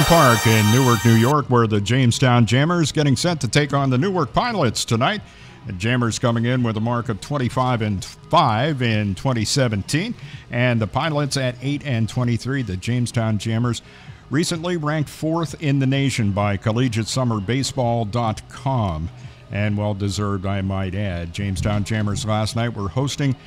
Park in Newark, New York, where the Jamestown Jammers getting set to take on the Newark Pilots tonight. The Jammers coming in with a mark of 25-5 in 2017, and the Pilots at 8-23. The Jamestown Jammers recently ranked 4th in the nation by collegiatesummerbaseball.com, and well-deserved, I might add. Jamestown Jammers last night were hosting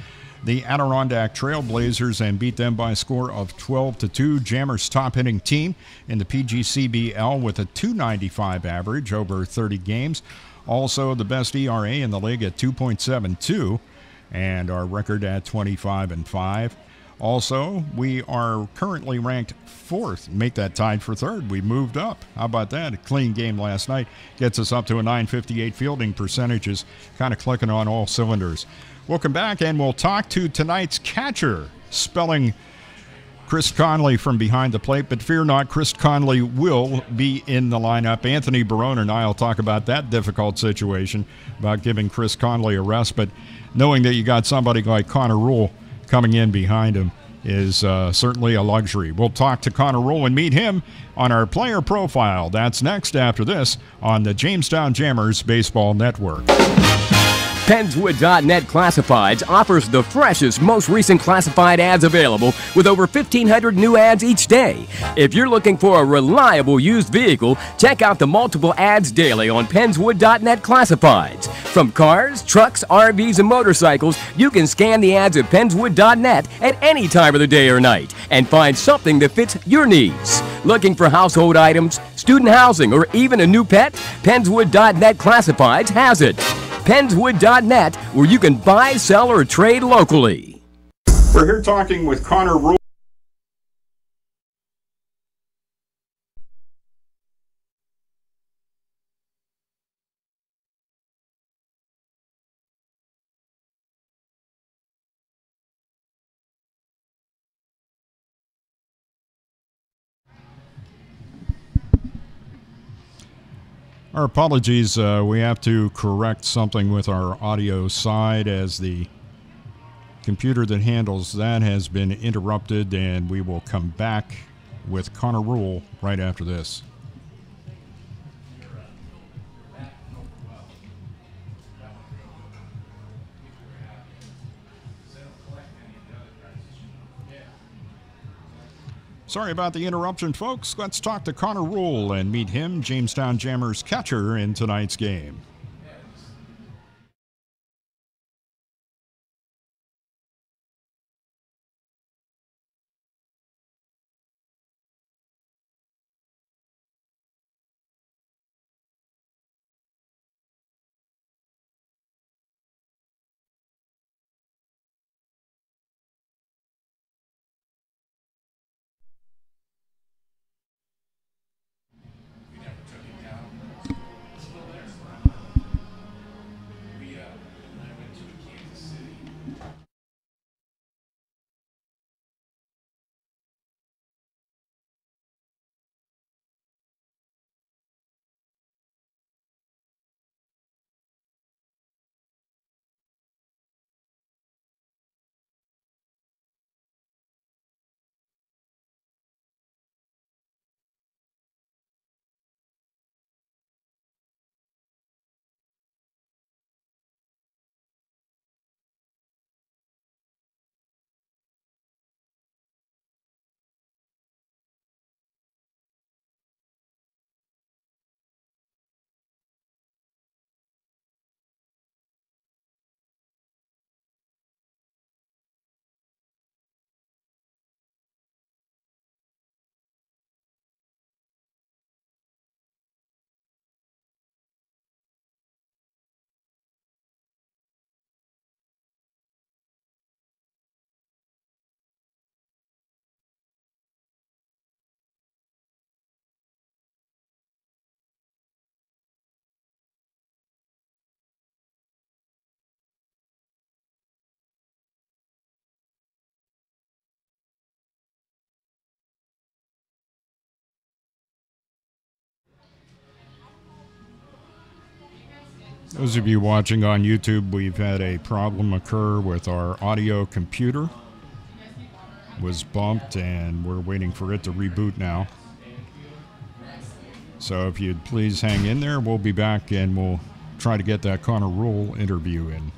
the Adirondack Trailblazers and beat them by a score of 12-2. Jammers' top-hitting team in the PGCBL with a .295 average over 30 games. Also the best ERA in the league at 2.72, and our record at 25-5. Also, we are currently ranked 4th. Make that tied for 3rd. We moved up. How about that? A clean game last night gets us up to a .958 fielding percentages, kind of clicking on all cylinders. We'll come back and we'll talk to tonight's catcher, spelling Chris Conley from behind the plate, but fear not, Chris Conley will be in the lineup. Anthony Barone and I will talk about that difficult situation, about giving Chris Conley a rest, but knowing that you got somebody like Connor Rule coming in behind him is certainly a luxury. We'll talk to Connor Rule and meet him on our player profile. That's next after this on the Jamestown Jammers Baseball Network. Penswood.net Classifieds offers the freshest, most recent classified ads available with over 1,500 new ads each day. If you're looking for a reliable used vehicle, check out the multiple ads daily on Penswood.net Classifieds. From cars, trucks, RVs, and motorcycles, you can scan the ads at Penswood.net at any time of the day or night and find something that fits your needs. Looking for household items, student housing, or even a new pet? Penswood.net Classifieds has it. Penswood.net, where you can buy, sell, or trade locally. We're here talking with Connor Rule. Our apologies, we have to correct something with our audio side as the computer that handles that has been interrupted, and we will come back with Connor Rule right after this. Sorry about the interruption, folks. Let's talk to Connor Rule and meet him, Jamestown Jammers catcher, in tonight's game. Those of you watching on YouTube, we've had a problem occur with our audio computer. It was bumped, and we're waiting for it to reboot now. So if you'd please hang in there, we'll be back and we'll try to get that Connor Rule interview in.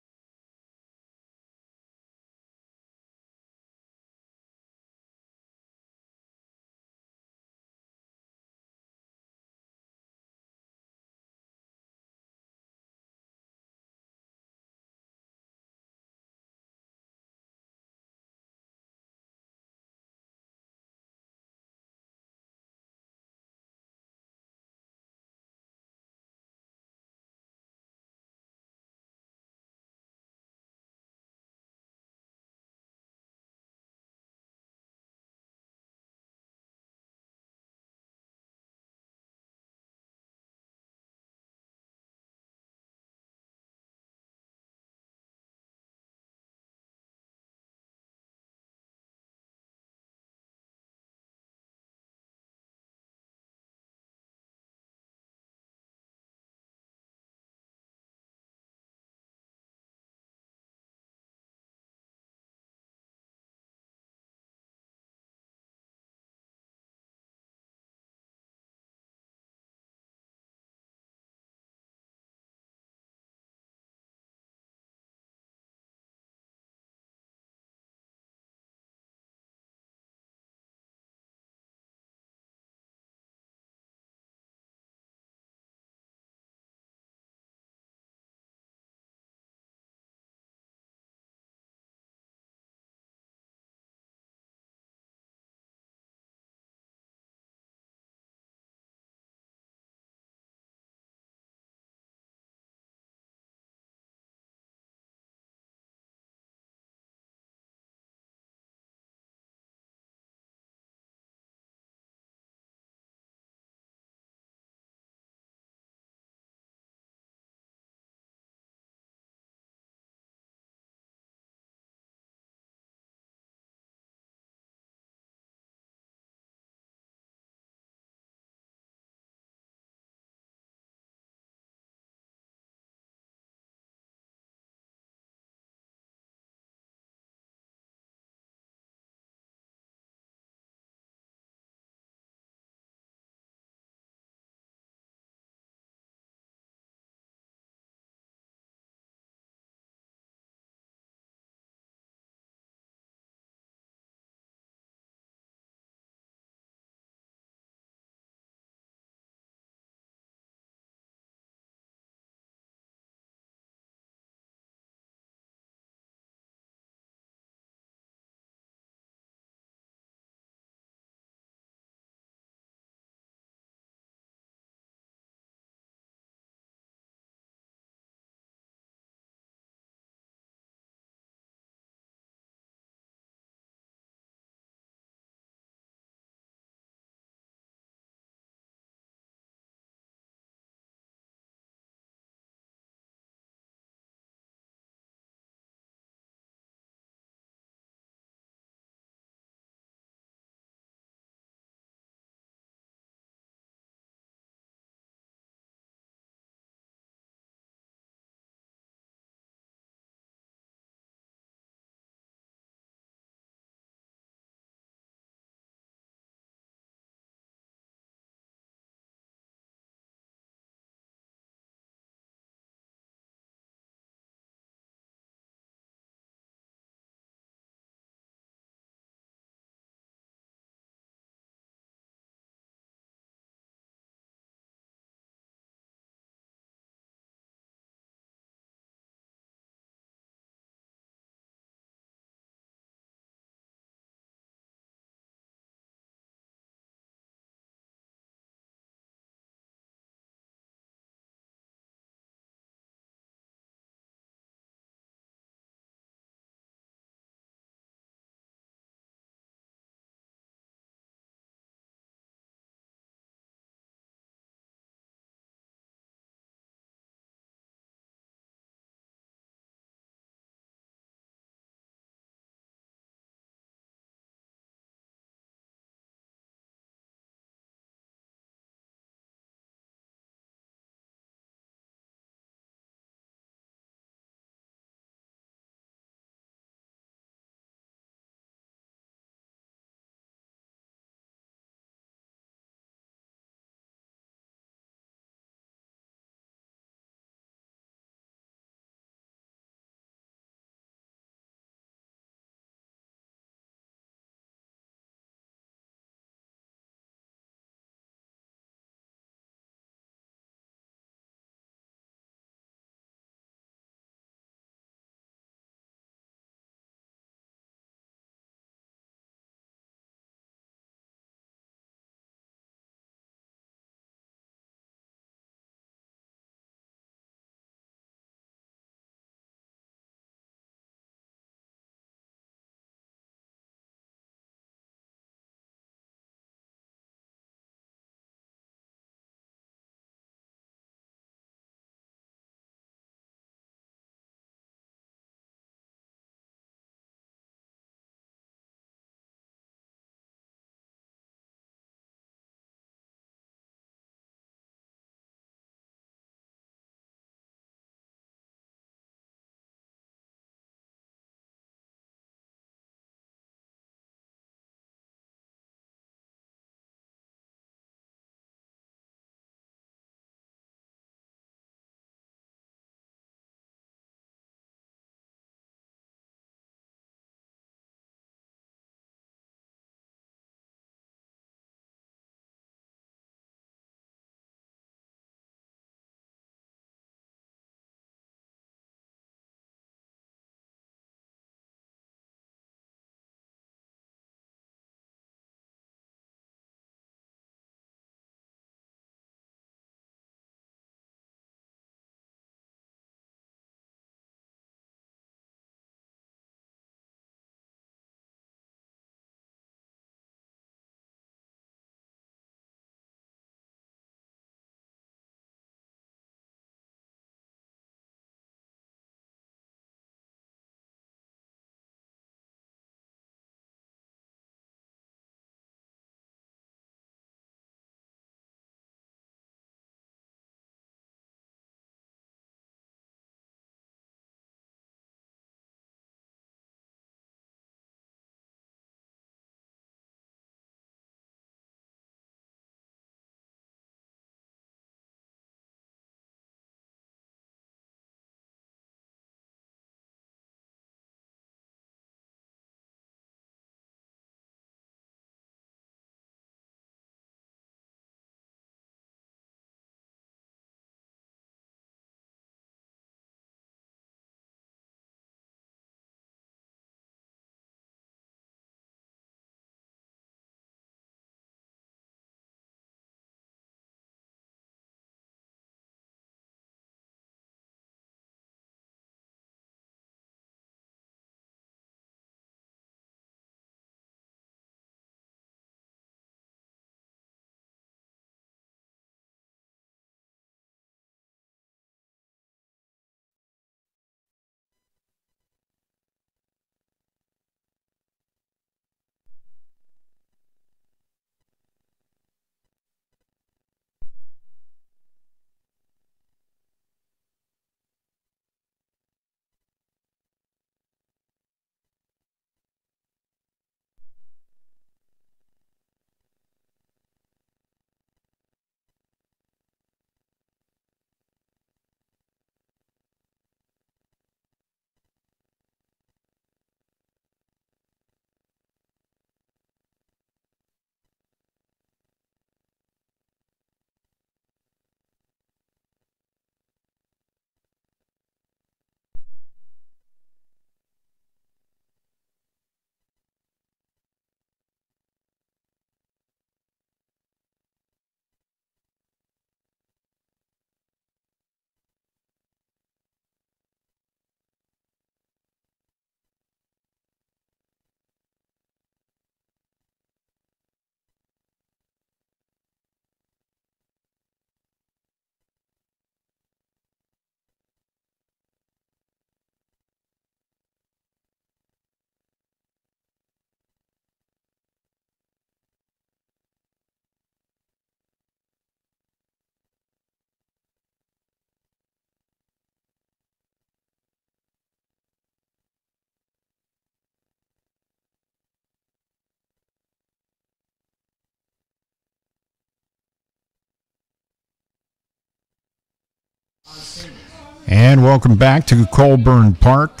And welcome back to Colburn Park,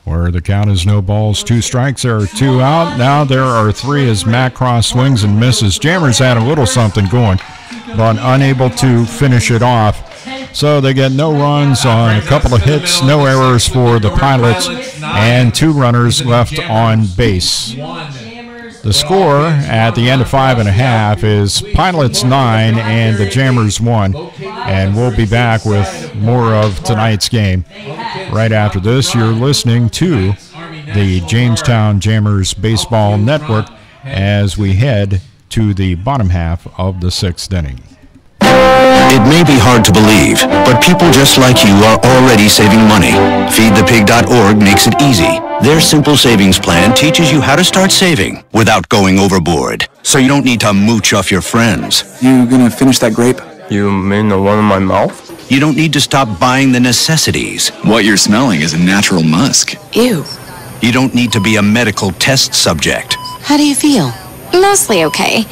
where the count is no balls, 2 strikes. There are 2 out. Now there are 3 as Matt Cross swings and misses. Jammers had a little something going, but unable to finish it off. So they get no runs on a couple of hits, no errors for the Pilots, and 2 runners left on base. The score at the end of 5.5 is Pilots 9 and the Jammers 1. And we'll be back with more of tonight's game. Right after this, you're listening to the Jamestown Jammers Baseball Network as we head to the bottom half of the 6th inning. It may be hard to believe, but people just like you are already saving money. FeedThePig.org makes it easy. Their simple savings plan teaches you how to start saving without going overboard, so you don't need to mooch off your friends. You gonna finish that grape? You mean the one in my mouth? You don't need to stop buying the necessities. What you're smelling is a natural musk. Ew. You don't need to be a medical test subject. How do you feel? Mostly okay.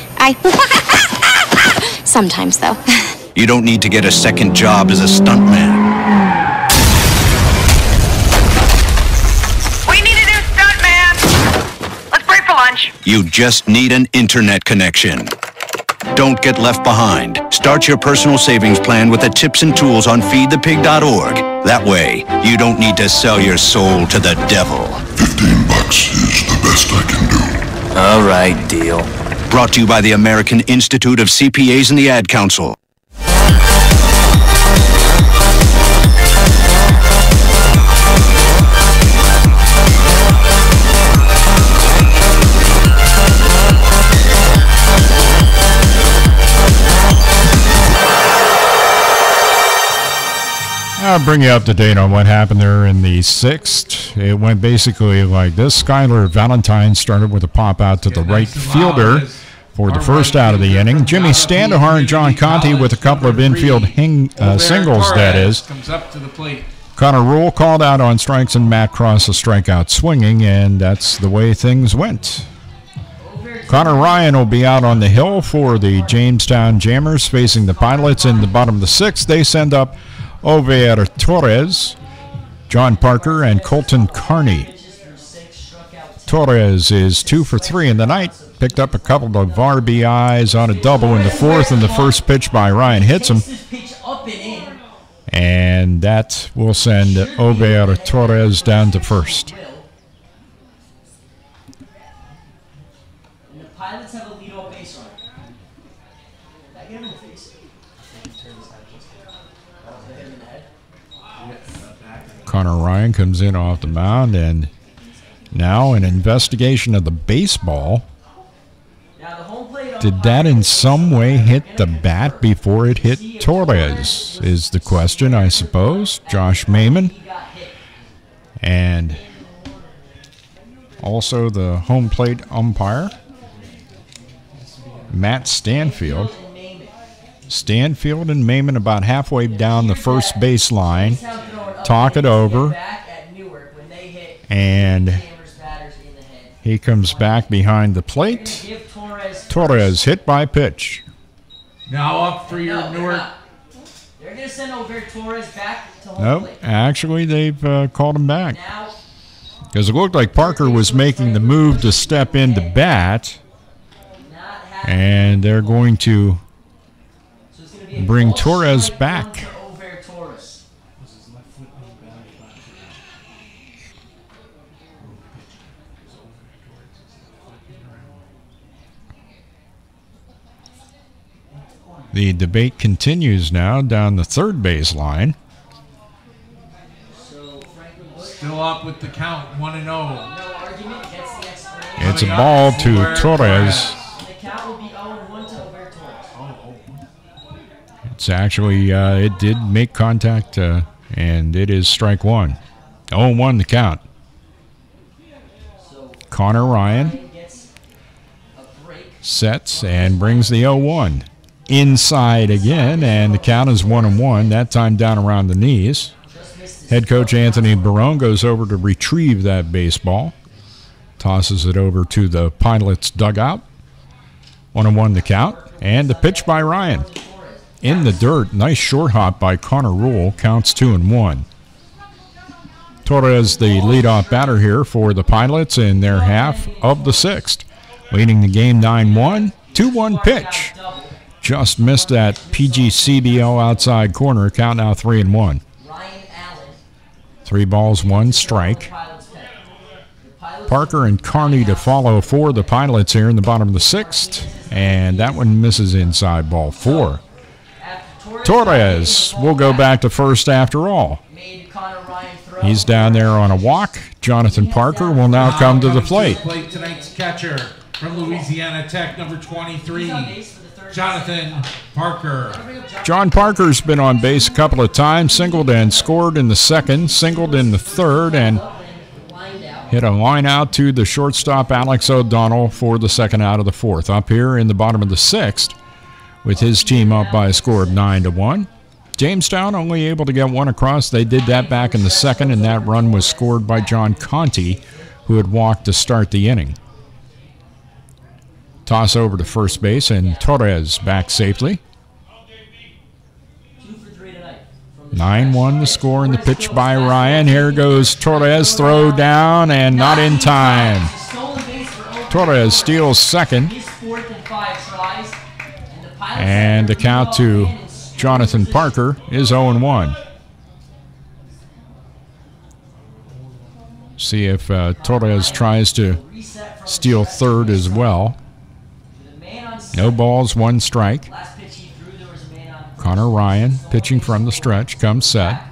Sometimes, though. You don't need to get a second job as a stuntman. We need a new stuntman! Let's break for lunch. You just need an internet connection. Don't get left behind. Start your personal savings plan with the tips and tools on FeedThePig.org. That way, you don't need to sell your soul to the devil. $15 is the best I can do. All right, deal. Brought to you by the American Institute of CPAs and the Ad Council. I'll bring you up to date on what happened there in the 6th. It went basically like this. Skylar Valentine started with a pop out to the right fielder for the first out of the inning. Jimmy Standahar and John Conti with a couple of infield singles, that is. Comes up to the plate. Connor Rule called out on strikes and Matt Cross a strikeout swinging, and that's the way things went. Connor Ryan will be out on the hill for the Jamestown Jammers facing the Pilots in the bottom of the 6th. They send up Ovier Torres, John Parker, and Colton Carney. Torres is 2 for 3 in the night. Picked up a couple of RBIs on a double in the 4th, and the first pitch by Ryan hits him. And that will send Ovier Torres down to first. And the Pilots have a leadoff base runner. Did I get him in the face? Connor Ryan comes in off the mound, and now an investigation of the baseball. Did that in some way hit the bat before it hit Torres is the question, I suppose. Josh Maiman. And also the home plate umpire, Matt Stanfield. Stanfield and Maiman about halfway down the first baseline. Talk it over. And he comes back behind the plate. Torres hit by pitch. Now up for your Newark. They're going to send over Torres back to home Nope, plate. actually they've called him back. Because it looked like Parker was making the move to step into bat. And they're going to bring Torres back. The debate continues now down the third base line. Still up with the count, 1-0. It's a ball to Torres. It's actually, it did make contact, and it is strike one. 0-1 the count. Connor Ryan sets and brings the 0-1. Inside again, and the count is 1-1, that time down around the knees. Head coach Anthony Barone goes over to retrieve that baseball. Tosses it over to the Pilots dugout. 1-1 the count, and the pitch by Ryan. in the dirt. Nice short hop by Connor Rule. Counts 2-1. Torres, the leadoff batter here for the Pilots in their half of the sixth. Leading the game 9-1. 2-1 pitch. Just missed that PGCBL outside corner. Count now 3-1. 3 balls, 1 strike. Parker and Carney to follow for the Pilots here in the bottom of the sixth. And that one misses inside, ball 4. Torres will go back to first after all. He's down there on a walk. Jonathan Parker will now come to the plate. Tonight's catcher from Louisiana Tech, number 23, Jonathan Parker. John Parker's been on base a couple of times, singled and scored in the second, singled in the third, and hit a line out to the shortstop Alex O'Donnell for the second out of the fourth. Up here in the bottom of the sixth, with his team up by a score of 9-1. Jamestown only able to get one across. They did that back in the second, and that run was scored by John Conti, who had walked to start the inning. Toss over to first base, and Torres back safely. 9-1 the score, and the pitch by Ryan. Here goes Torres, throw down, and not in time. Torres steals second. And the count to Jonathan Parker is 0-1. See if Torres tries to steal third as well. No balls, 1 strike. Connor Ryan pitching from the stretch, comes set.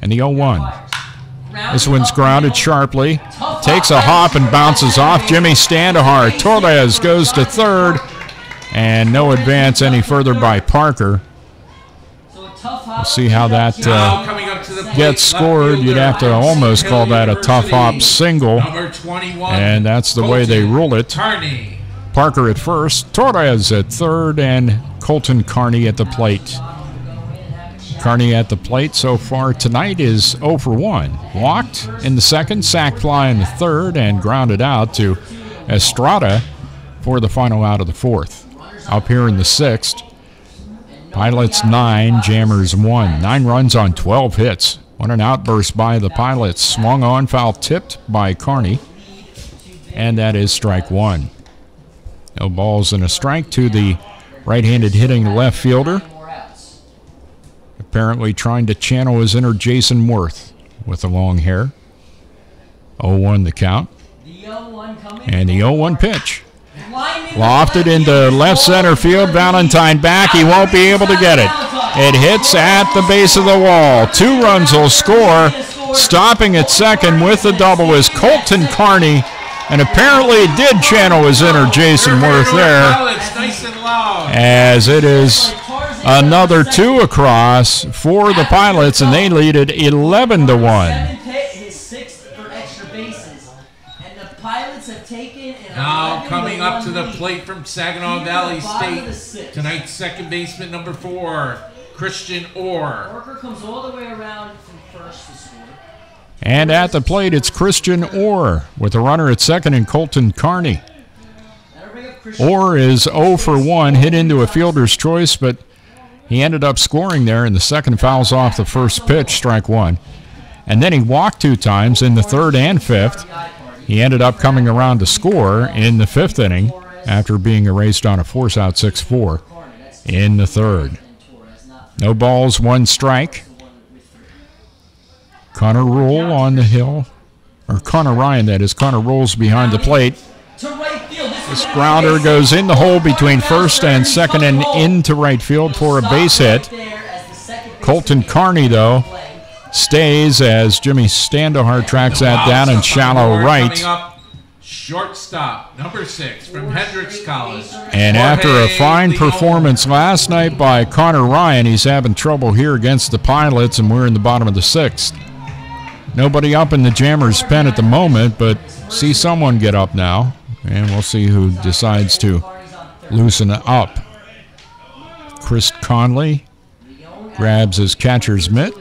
And the 0-1. This one's grounded sharply. Takes a hop and bounces off Jimmy Standahar. Torres goes to third. And no advance any further by Parker. We'll see how that gets scored. You'd have to almost call that a tough hop single. And that's the way they rule it. Parker at first, Torres at third, and Colton Carney at the plate. Carney at the plate so far tonight is 0 for 1. Walked in the second, sac fly in the third, and grounded out to Estrada for the final out of the fourth. Up here in the sixth, Pilots 9, Jammers 1. 9 runs on 12 hits. What an outburst by the Pilots. Swung on, foul tipped by Carney. And that is strike 1. No balls and a strike to the right-handed hitting left fielder. Apparently trying to channel his inner Jason Worth with the long hair. 0-1 the count. And the 0-1 pitch. Lofted into left center field. Valentine back. He won't be able to get it. It hits at the base of the wall. 2 runs will score. Stopping at second with the double is Colton Carney. And apparently did channel his inner Jason Worth there. As it is another 2 across for the Pilots, and they lead it 11-1. Now coming up to the plate from Saginaw Valley State, tonight's second baseman, number 4, Christian Orr. Parker comes all the way around from first to score. And at the plate, it's Christian Orr with a runner at second and Colton Carney. Orr is 0 for 1, hit into a fielder's choice, but he ended up scoring there, and the second fouls off the first pitch, strike 1. And then he walked 2 times in the third and fifth. He ended up coming around to score in the fifth inning after being erased on a force-out 6-4 in the third. No balls, 1 strike. Connor Rule on the hill, or Connor Ryan, that is. Connor rolls behind the plate. This grounder goes in the hole between first and second and into right field for a base hit. Colton Carney, though, stays as Jimmy Standahar tracks that down in shallow right. Shortstop, number 6 from Hendricks College. And after a fine performance last night by Connor Ryan, he's having trouble here against the Pilots, and we're in the bottom of the 6th. Nobody up in the Jammers' pen at the moment, but see someone get up now, and we'll see who decides to loosen up. Chris Conley grabs his catcher's mitt.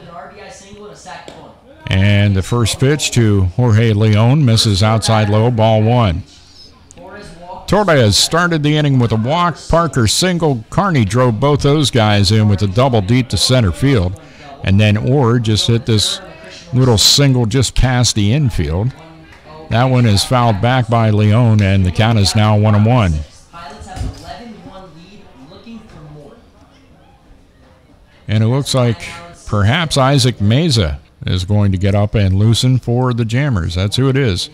And the first pitch to Jorge Leon misses outside low, ball 1. Torres started the inning with a walk. Parker single. Carney drove both those guys in with a double deep to center field. And then Orr just hit this little single just past the infield. That one is fouled back by Leon, and the count is now 1-1. And it looks like perhaps Isaac Meza is going to get up and loosen for the Jammers. That's who it is.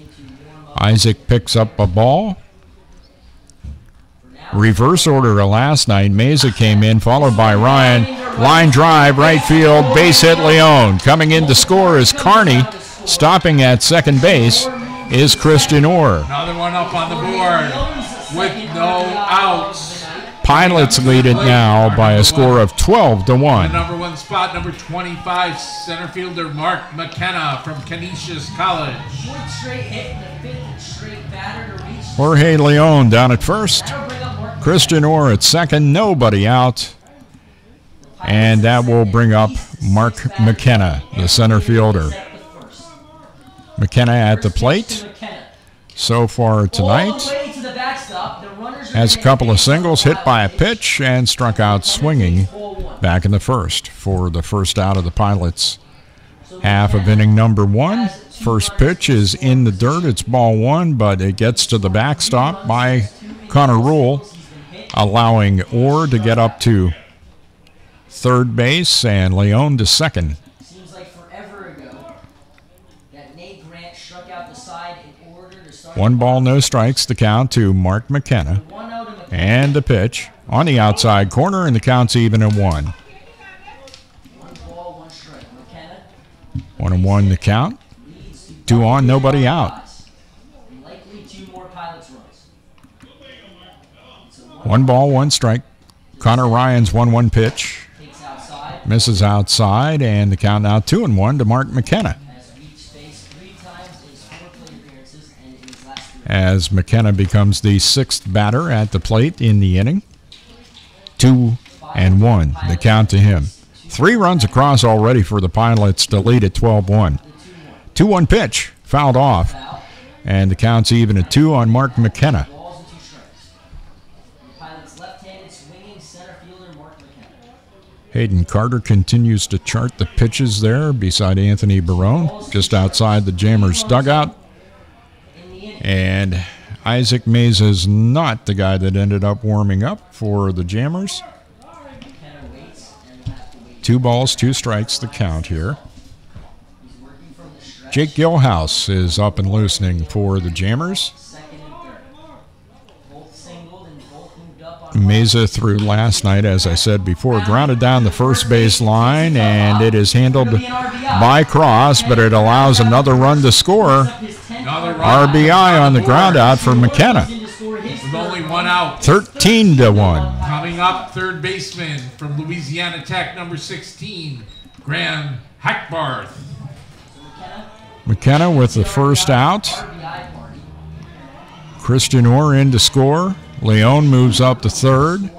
Isaac picks up a ball. Reverse order of last night. Meza came in, followed by Ryan. Line drive, right field, base hit Leon. Coming in to score is Carney. Stopping at second base is Christian Orr. Another one up on the board with no outs. Pilots lead it now by a score of 12-1. The number one spot, number 25, center fielder Mark McKenna from Canisius College. Jorge Leon down at first. Christian Orr at second, nobody out. And that will bring up Mark McKenna, the center fielder. McKenna at the plate so far tonight. Has a couple of singles, hit by a pitch, and struck out swinging back in the first for the first out of the Pilots. Half of inning number one. First pitch is in the dirt. It's ball one, but it gets to the backstop by Connor Rule, allowing Orr to get up to third base and Leon to second. Seems like forever ago that Nate Grant struck out the side in order to start. 1 ball, no strikes, the count to Mark McKenna. And the pitch on the outside corner, and the count's even at 1. 1 ball, 1 strike. McKenna. 1-1 the count. 2 on, nobody out. Likely 2 more Pilots runs. 1 ball, 1 strike. Connor Ryan's 1-1 pitch. Misses outside, and the count now 2-1 to Mark McKenna. As McKenna becomes the 6th batter at the plate in the inning. 2-1, the count to him. 3 runs across already for the Pilots to lead at 12-1. 2-1 pitch, fouled off, and the count's even at 2 on Mark McKenna. Hayden Carter continues to chart the pitches there beside Anthony Barone, just outside the Jammers dugout. And Isaac Meza is not the guy that ended up warming up for the Jammers. 2 balls, 2 strikes, the count here. Jake Gilhouse is up and loosening for the Jammers. Meza threw last night, as I said before, grounded down the first base line, and it is handled by Cross, but it allows another run to score. RBI on the ground out for McKenna. With only 1 out. 13-1. Coming up, third baseman from Louisiana Tech, number 16, Graham Hackbarth. McKenna with the first out. Christian Orr in to score. Leon moves up to third.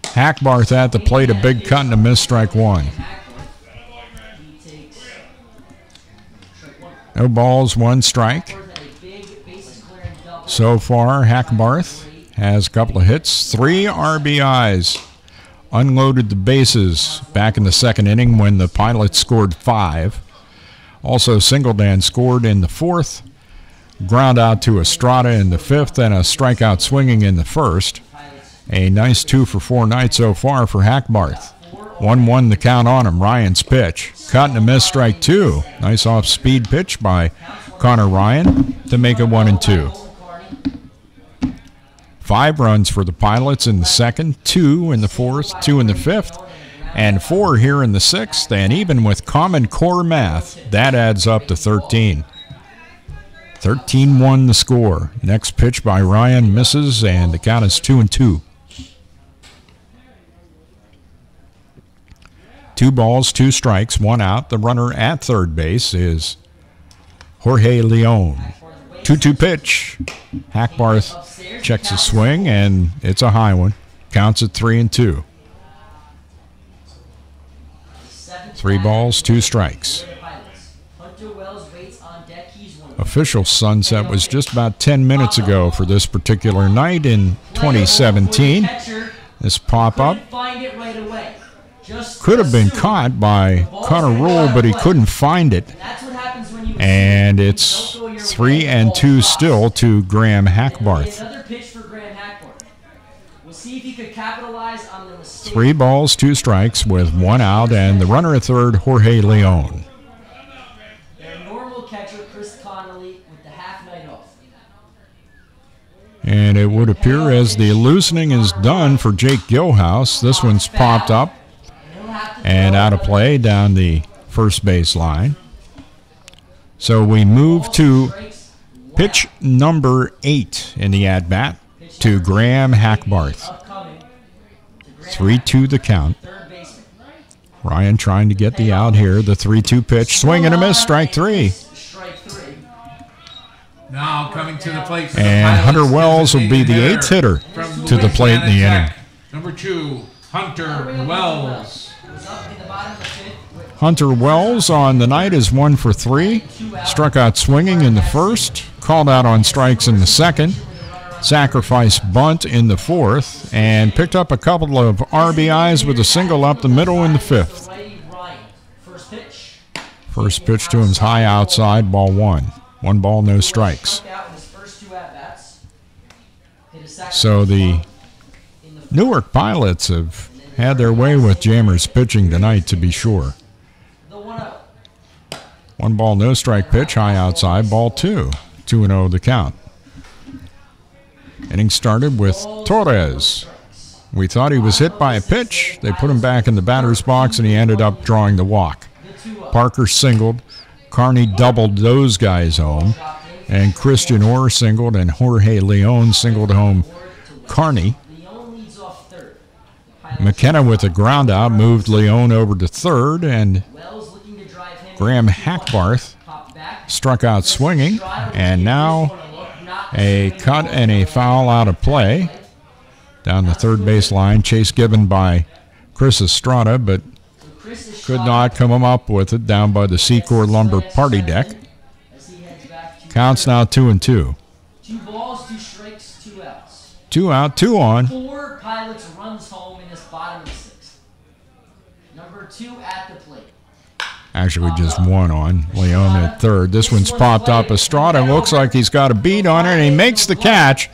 Hackbarth at the plate, a big cut and a miss, strike 1. No balls, 1 strike. So far, Hackbarth has a couple of hits, 3 RBIs. Unloaded the bases back in the second inning when the Pilots scored 5. Also, Singledan scored in the 4th. Ground out to Estrada in the 5th, and a strikeout swinging in the 1st. A nice 2 for 4 night so far for Hackbarth. 1-1 the count on him. Ryan's pitch. Cut and a miss, strike 2. Nice off-speed pitch by Connor Ryan to make it 1-2. 5 runs for the Pilots in the second, 2 in the 4th, 2 in the 5th, and 4 here in the 6th. And even with Common Core math, that adds up to 13. 13-1 the score. Next pitch by Ryan misses, and the count is 2-2. 2 balls, 2 strikes, 1 out. The runner at third base is Jorge Leon. 2-2 pitch. Hackbarth checks his swing, and it's a high one. Counts at 3-2. 3 balls, 2 strikes. Official sunset was just about 10 minutes ago for this particular night in 2017. This pop-up could have been caught by Connor Rule, but he couldn't find it. And it's 3-2 still to Graham Hackbarth. 3 balls, 2 strikes with 1 out, and the runner at third, Jorge Leon. And it would appear as the loosening is done for Jake Gilhouse. This one's popped up and out of play down the first base line. So we move to pitch number 8 in the at-bat to Graham Hackbarth. 3-2 the count. Ryan trying to get the out here. The 3-2 pitch. Swing and a miss. Strike 3. Now coming to the plate. And Hunter Wells will be the 8th hitter to the plate in the inning. Number 2, Hunter Wells. Hunter Wells on the night is 1 for 3. Struck out swinging in the first. Called out on strikes in the second. Sacrifice bunt in the fourth. And picked up a couple of RBIs with a single up the middle in the fifth. First pitch to him's high outside, ball 1. 1 ball, no strikes. So the Newark Pilots have had their way with Jammers pitching tonight, to be sure. 1 ball, no strike pitch, high outside, ball 2. 2-0 the count. Inning started with Torres. We thought he was hit by a pitch. They put him back in the batter's box, and he ended up drawing the walk. Parker singled. Carney doubled those guys home, and Christian Orr singled, and Jorge Leon singled home Carney. McKenna with a ground out moved Leon over to third, and Graham Hackbarth struck out swinging, and now a cut and a foul out of play. Down the third base line, chase given by Chris Estrada, but could not come up with it down by the Secor Lumber party deck. Counts now 2-2. 2 balls, 2 strikes, 2 outs. 2 out, 2 on. 4 Pilots runs home in this bottom of the 6th. Number 2 at the plate. Actually, just 1 on. Leon at third. This one's popped up. Estrada looks like he's got a beat on it, and he makes the catch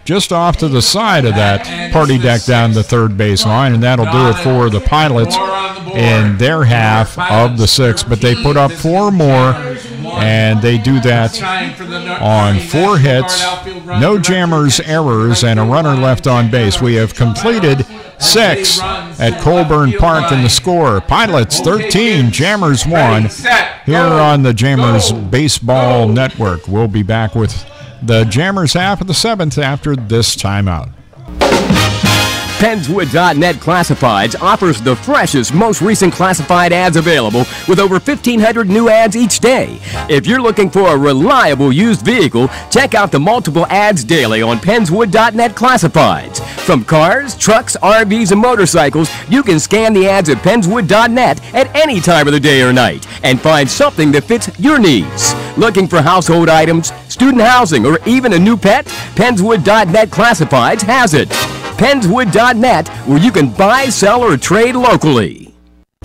just off to the side of that party deck down the third base line, and that'll do it for the Pilots in their half of the 6th. But they put up 4 more, and they do that on 4 hits, no Jammers errors, and a runner left on base. We have completed 6 at Colburn Park in the score. Pilots 13, Jammers 1 here on the Jammers Baseball Network. We'll be back with the Jammers half of the 7th after this timeout. Pennswood.net Classifieds offers the freshest, most recent classified ads available with over 1,500 new ads each day. If you're looking for a reliable used vehicle, check out the multiple ads daily on Pennswood.net Classifieds. From cars, trucks, RVs, and motorcycles, you can scan the ads at Pennswood.net at any time of the day or night and find something that fits your needs. Looking for household items, student housing, or even a new pet? Pennswood.net Classifieds has it. Pennswood.net, where you can buy, sell, or trade locally.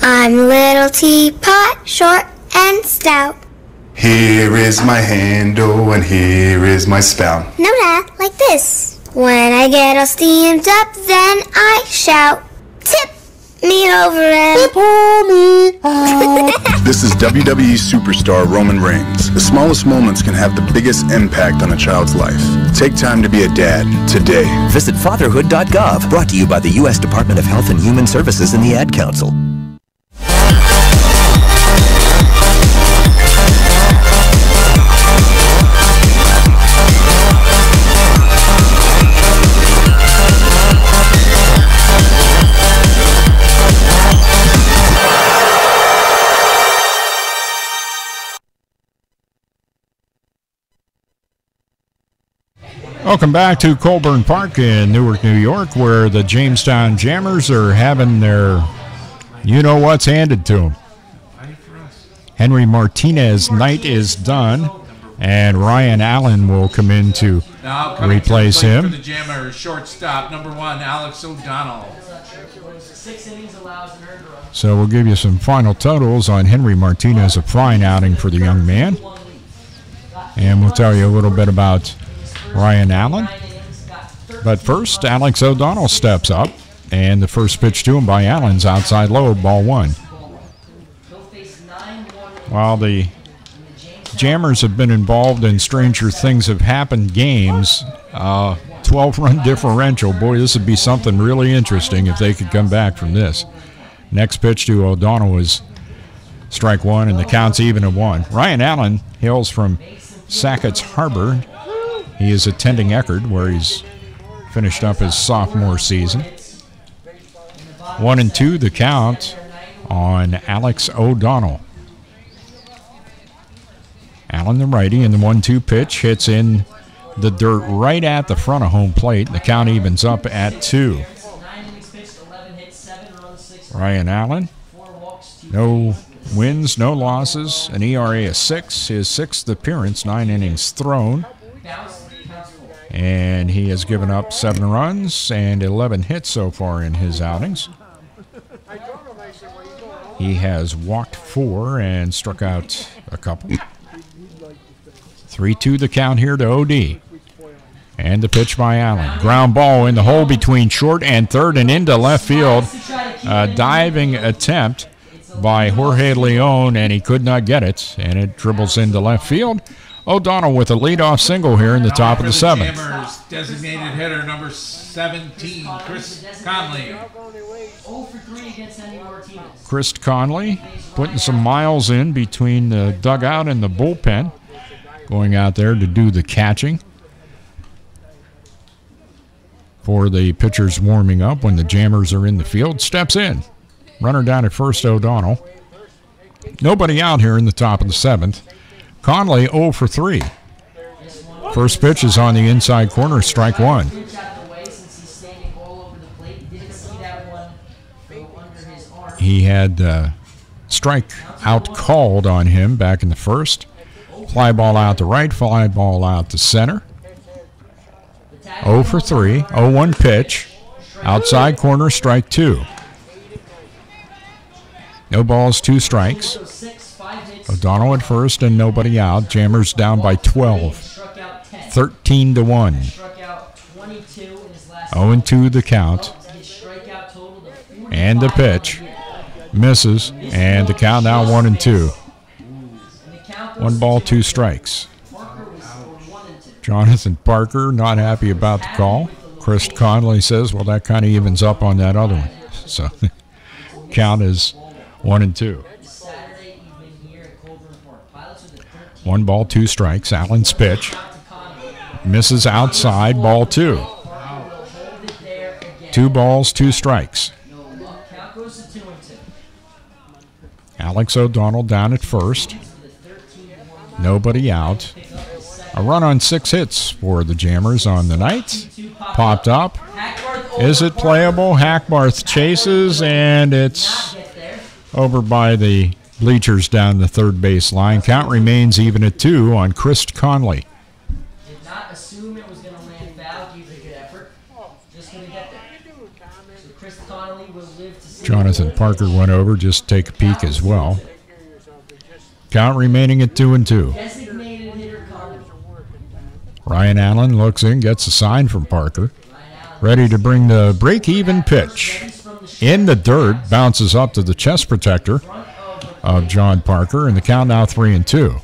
I'm Little Teapot, short and stout. Here is my handle and here is my spout. No, Dad, like this. When I get all steamed up, then I shout, tip me over and pour me out. This is WWE superstar Roman Reigns. The smallest moments can have the biggest impact on a child's life. Take time to be a dad today. Visit fatherhood.gov, brought to you by the U.S. Department of Health and Human Services and the Ad Council. Welcome back to Colburn Park in Newark, New York, where the Jamestown Jammers are having their you-know-what's handed to them. Henry Martinez night is done, And Ryan Allen will come in to now coming replace to the plate him. for the Jammer, shortstop, number 1, Alex O'Donnell. 6 innings allows an earned run. So we'll give you some final totals on Henry Martinez, a fine outing for the young man. And we'll tell you a little bit about Ryan Allen. But first, Alex O'Donnell steps up, and the first pitch to him by Allen's outside low, ball 1. While the Jammers have been involved in stranger things have happened games, 12-run differential. Boy, this would be something really interesting if they could come back from this. Next pitch to O'Donnell is strike 1, and the count's even at 1. Ryan Allen hails from Sackett's Harbor. He is attending Eckerd, where he's finished up his sophomore season. 1-2 the count on Alex O'Donnell. Allen, the righty, and the 1-2 pitch hits in the dirt right at the front of home plate. The count evens up at 2. Ryan Allen, no wins, no losses, an ERA of 6, his 6th appearance, 9 innings thrown. And he has given up 7 runs and 11 hits so far in his outings. He has walked 4 and struck out a couple. 3-2 the count here to OD. And the pitch by Allen. Ground ball in the hole between short and third and into left field. A diving attempt by Jorge Leon, and he could not get it. And it dribbles into left field. O'Donnell with a leadoff single here in the top of the 7th. Jammers, designated hitter number 17, Chris Conley. Chris Conley putting some miles in between the dugout and the bullpen. Going out there to do the catching for the pitchers warming up when the Jammers are in the field. Steps in. Runner down at first, O'Donnell. Nobody out here in the top of the 7th. Conley 0 for 3. First pitch is on the inside corner, strike 1. He had strike out called on him back in the first. Fly ball out to right, fly ball out to center. 0 for 3, 0-1 pitch. Outside corner, strike 2. No balls, 2 strikes. O'Donnell at first and nobody out. Jammers down by 12. 13-1. 0-2 the count. And the pitch. Misses. And the count now 1-2. 1 ball, 2 strikes. Jonathan Parker not happy about the call. Chris Conley says, well, that kind of evens up on that other one. So count is 1-2. 1 ball, 2 strikes. Allen's pitch. Misses outside, ball 2. 2 balls, 2 strikes. Alex O'Donnell down at first. Nobody out. A run on 6 hits for the Jammers on the night. Popped up. Is it playable? Hackbarth chases, and it's over by the bleachers down the third base line. Count remains even at 2 on Chris Conley. Did not assume it was going to land foul. Gave it a good effort. Just going to get there. So Chris Conley will live to see. Jonathan Parker went over just to take a peek as well. Count remaining at 2-2. Designated hitter Conley. Ryan Allen looks in, gets a sign from Parker. Ready to bring the break-even pitch. In the dirt, bounces up to the chest protector of John Parker, and the count now 3-2.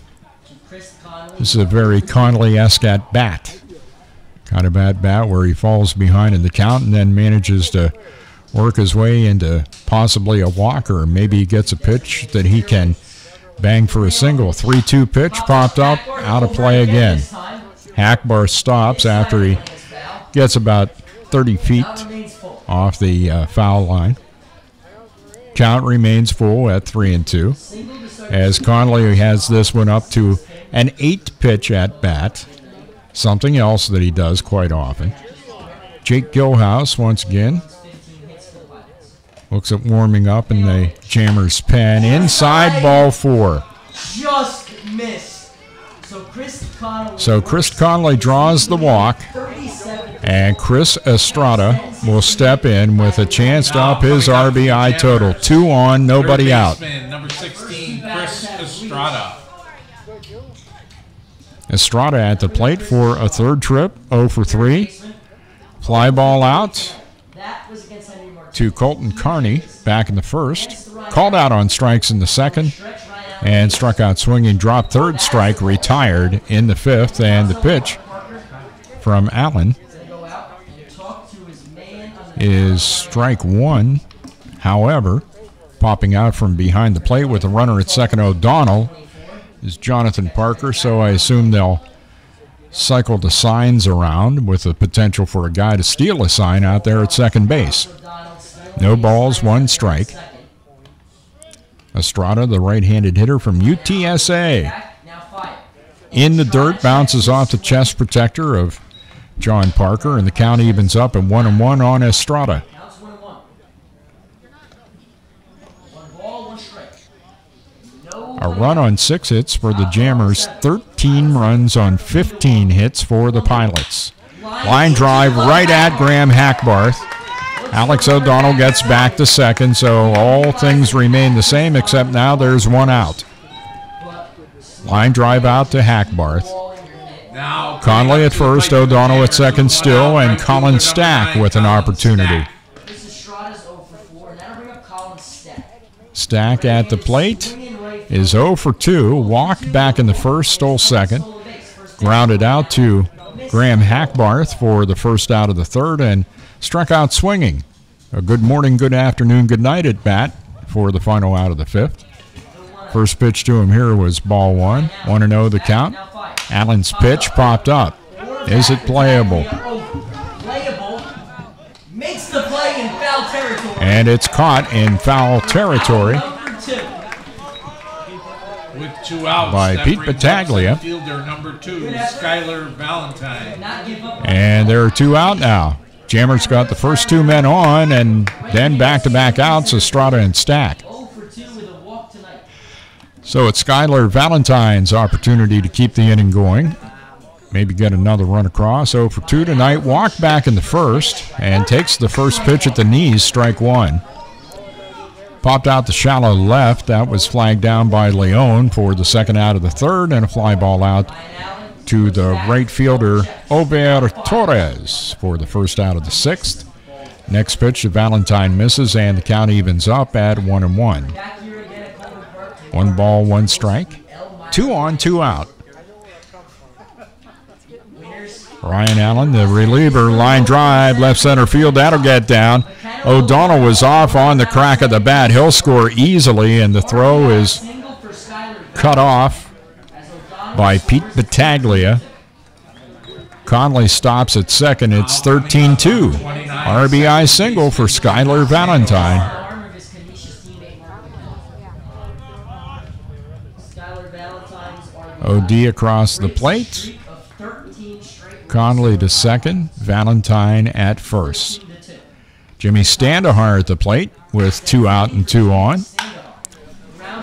This is a very Conley-esque at-bat. Kind of at-bat where he falls behind in the count and then manages to work his way into possibly a walk, or maybe he gets a pitch that he can bang for a single. 3-2 pitch popped up, out of play again. Hackbar stops after he gets about 30 feet off the foul line. Count remains full at 3-2 as Conley has this one up to an 8-pitch at bat, something else that he does quite often. Jake Gilhouse once again looks at warming up in the Jammers pen. Inside, ball 4. Just missed. So Chris Conley draws the walk, and Chris Estrada will step in with a chance to up his RBI total. 2 on, nobody out. Number 16, Chris Estrada. Estrada at the plate for a third trip, 0 for 3. Fly ball out to Colton Carney back in the first. Called out on strikes in the second and struck out swinging. Dropped third strike, retired in the fifth. And the pitch from Allen is strike 1. However, popping out from behind the plate with a runner at second, O'Donnell, is Jonathan Parker, so I assume they'll cycle the signs around with the potential for a guy to steal a sign out there at second base. No balls, 1 strike. Estrada, the right-handed hitter from UTSA. In the dirt, bounces off the chest protector of John Parker, and the count evens up at 1-1 on Estrada. A run on 6 hits for the Jammers, 13 runs on 15 hits for the Pilots. Line drive right at Graham Hackbarth. Alex O'Donnell gets back to second, so all things remain the same, except now there's 1 out. Line drive out to Hackbarth. Conley at first, O'Donnell at second still, and Colin Stack with an opportunity. Stack at the plate is 0 for 2, walked back in the first, stole second, grounded out to Graham Hackbarth for the first out of the third, and struck out swinging. A good morning, good afternoon, good night at bat for the final out of the fifth. First pitch to him here was ball 1, 1-0 the count. Allen's pitch popped up. Is it playable? Makes the play in foul territory. And it's caught in foul territory with 2 outs by Pete Battaglia. Fielder number 2, Skylar Valentine. And there are 2 out now. Jammers got the first 2 men on, and then back-to-back outs, Estrada and Stack. So it's Skylar Valentine's opportunity to keep the inning going. Maybe get another run across. 0 for 2 tonight. Walked back in the first and takes the first pitch at the knees, strike 1. Popped out the shallow left. That was flagged down by Leon for the second out of the third, and a fly ball out to the right fielder, Ober Torres, for the first out of the sixth. Next pitch to Valentine misses, and the count evens up at 1-1. 1 ball, 1 strike. 2 on, 2 out. Ryan Allen, the reliever, line drive, left center field. That'll get down. O'Donnell was off on the crack of the bat. He'll score easily, and the throw is cut off by Pete Battaglia. Conley stops at second. It's 13-2. RBI single for Skylar Valentine. OD across the plate. Conley to second, Valentine at first. Jimmy Standahar at the plate with 2 out and 2 on.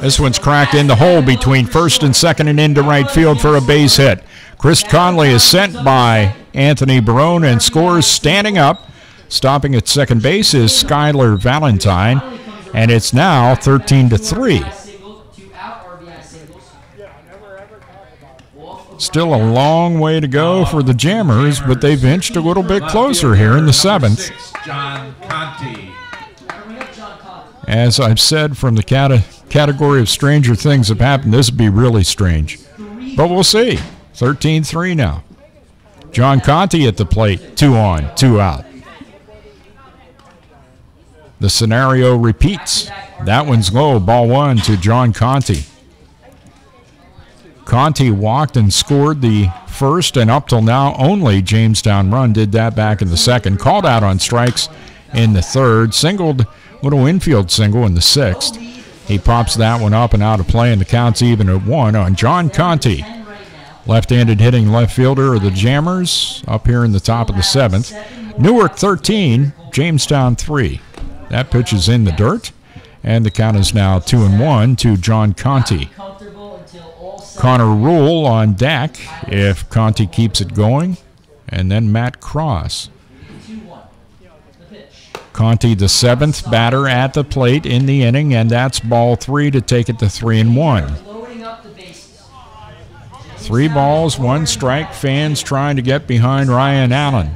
This one's cracked in the hole between first and second and into right field for a base hit. Chris Conley is sent by Anthony Barone and scores standing up. Stopping at second base is Skylar Valentine, and it's now 13-3. Still a long way to go for the Jammers, but they've inched a little bit closer here in the seventh. John Conti. As I've said, from the category of stranger things have happened, this would be really strange. But we'll see. 13-3 now. John Conti at the plate. 2 on, 2 out. The scenario repeats. That one's low. Ball 1 to John Conti. Conti walked and scored the first and up till now only Jamestown run. Did that back in the second. Called out on strikes in the third. Singled, little infield single in the sixth. He pops that one up and out of play, and the count's even at 1 on John Conti. Left-handed hitting left fielder of the Jammers up here in the top of the seventh. Newark 13, Jamestown 3. That pitch is in the dirt, and the count is now 2-1 to John Conti. Connor Rule on deck if Conti keeps it going, and then Matt Cross. Conti, the 7th batter at the plate in the inning, and that's ball 3 to take it to 3-1. 3 balls, 1 strike. Fans trying to get behind Ryan Allen.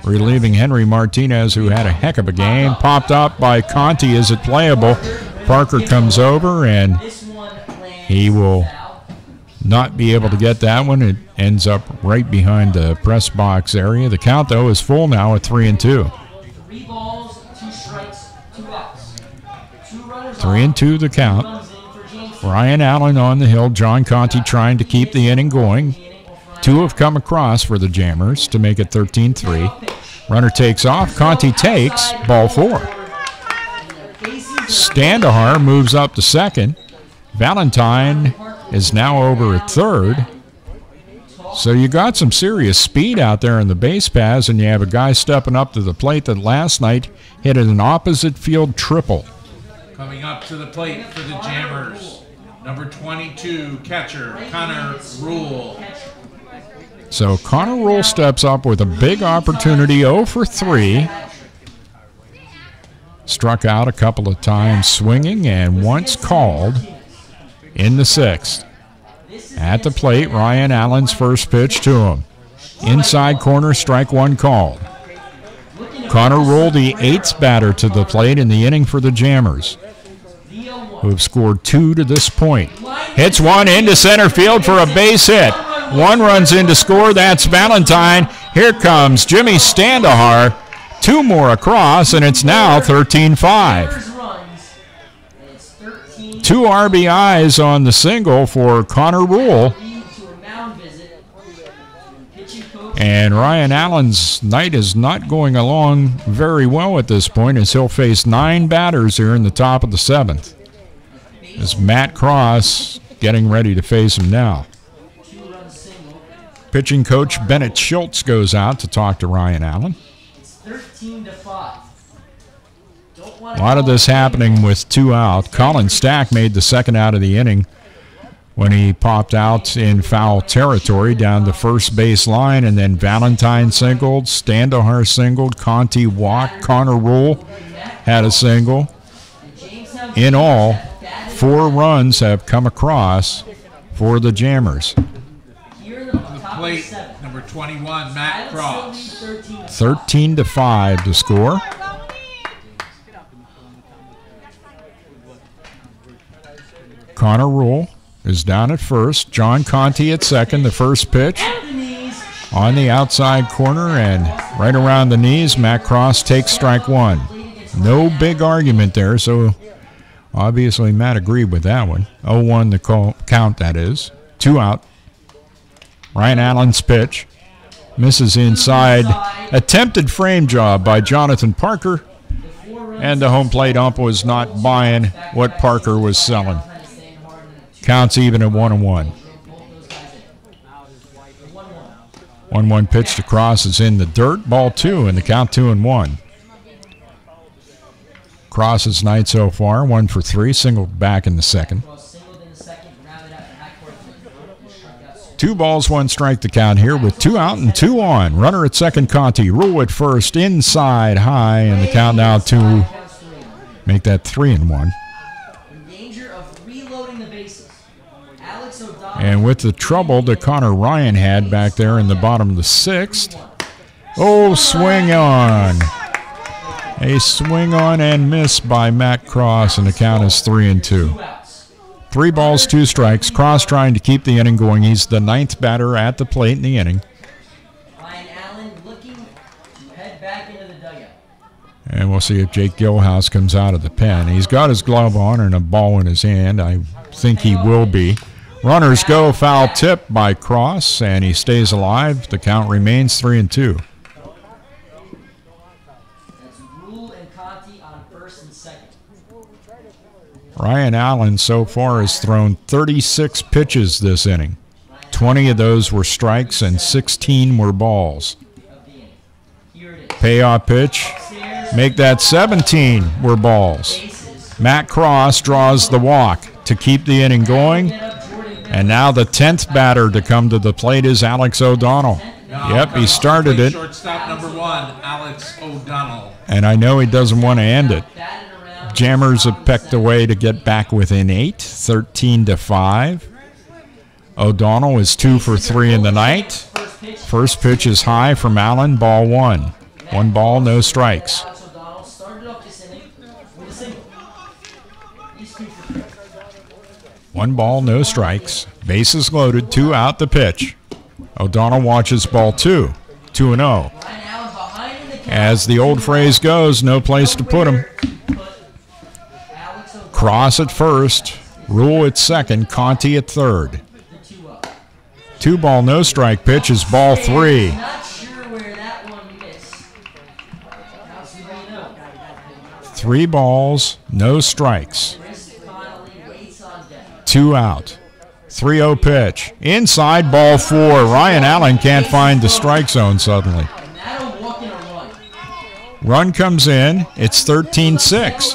Relieving Henry Martinez, who had a heck of a game. Popped up by Conti. Is it playable? Parker comes over, and he will not be able to get that one. It ends up right behind the press box area. The count, though, is full now at 3-2. 3 balls, 2 strikes, 2 outs. 3-2 the count. Ryan Allen on the hill. John Conti trying to keep the inning going. 2 have come across for the Jammers to make it 13-3. Runner takes off. Conti takes ball 4. Standahar moves up to second. Valentine is now over at third. So you got some serious speed out there in the base paths, and you have a guy stepping up to the plate that last night hit an opposite field triple. Coming up to the plate for the Jammers, number 22, catcher Connor Rule. So Connor Rule steps up with a big opportunity, 0 for 3. Struck out a couple of times swinging and once called in the 6th. At the plate, Ryan Allen's first pitch to him. Inside corner, strike 1 called. Connor Rule, the 8th batter to the plate in the inning for the Jammers, who have scored 2 to this point. Hits one into center field for a base hit. 1 runs in to score. That's Valentine. Here comes Jimmy Standahar. 2 more across, and it's now 13-5. 2 RBIs on the single for Connor Rule. And Ryan Allen's night is not going along very well at this point, as he'll face 9 batters here in the top of the 7th. As Matt Cross getting ready to face him now. Pitching coach Bennett Schultz goes out to talk to Ryan Allen. A lot of this happening with 2 out. Colin Stack made the 2nd out of the inning when he popped out in foul territory down the first base line, and then Valentine singled, Standahar singled, Conti walked, Connor Rule had a single. In all, 4 runs have come across for the Jammers. Plate number 21, Matt Cross. 13-5 to score. Connor Rule is down at first. John Conti at second. The first pitch on the outside corner and right around the knees. Matt Cross takes strike 1. No big argument there, so obviously Matt agreed with that one. 0-1 the count, that is. 2 out. Ryan Allen's pitch misses inside. Attempted frame job by Jonathan Parker, and the home plate ump was not buying what Parker was selling. Counts even at 1-1. 1-1 pitch to Cross is in the dirt. Ball 2, and the count 2-1. Cross's night so far, 1 for 3, singled back in the 2nd. 2 balls, 1 strike to count here with 2 out and 2 on. Runner at second, Conti. Rule at first, inside high, and the count now 2. Make that 3-1. And with the trouble that Connor Ryan had back there in the bottom of the 6th. Oh, swing on. A swing on and miss by Matt Cross, and the count is 3-2. 3 balls, 2 strikes. Cross trying to keep the inning going. He's the 9th batter at the plate in the inning. Ryan Allen looking to head back into the dugout. And we'll see if Jake Gilhouse comes out of the pen. He's got his glove on and a ball in his hand. I think he will be. Runners go, foul tip by Cross, and he stays alive. The count remains 3-2. Ryan Allen so far has thrown 36 pitches this inning. 20 of those were strikes and 16 were balls. Payoff pitch. Make that 17 were balls. Matt Cross draws the walk to keep the inning going. And now the 10th batter to come to the plate is Alex O'Donnell. Yep, he started it. Shortstop number 1, Alex O'Donnell. And I know he doesn't want to end it. Jammers have pecked away to get back within 8, 13-5. O'Donnell is 2 for 3 in the night. First pitch is high from Allen, ball 1. 1 ball, no strikes. 1 ball, no strikes. Bases loaded, 2 out the pitch. O'Donnell watches ball 2, 2-0. As the old phrase goes, no place to put him. Cross at first, Rule at second, Conti at third. 2 ball, no strike pitch is ball 3. 3 balls, no strikes. 2 out. 3-0 pitch. Inside, ball 4. Ryan Allen can't find the strike zone suddenly. Run comes in. It's 13-6.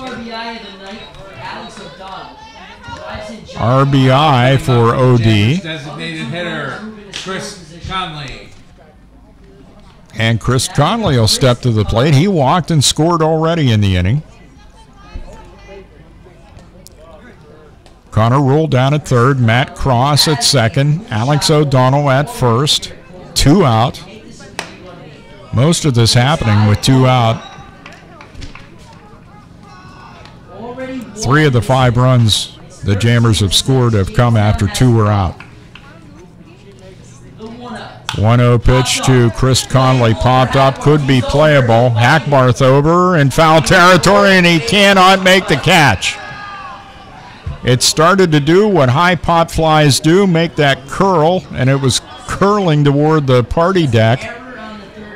RBI for OD. Designated hitter, Chris Conley. And Chris Conley will step to the plate. He walked and scored already in the inning. Connor Rule down at third, Matt Cross at second, Alex O'Donnell at first, 2 out. Most of this happening with 2 out. 3 of the 5 runs the Jammers have scored have come after 2 were out. 1-0 pitch to Chris Conley, popped up, could be playable. Hackbarth over in foul territory, and he cannot make the catch. It started to do what high pop flies do, make that curl, and it was curling toward the party deck,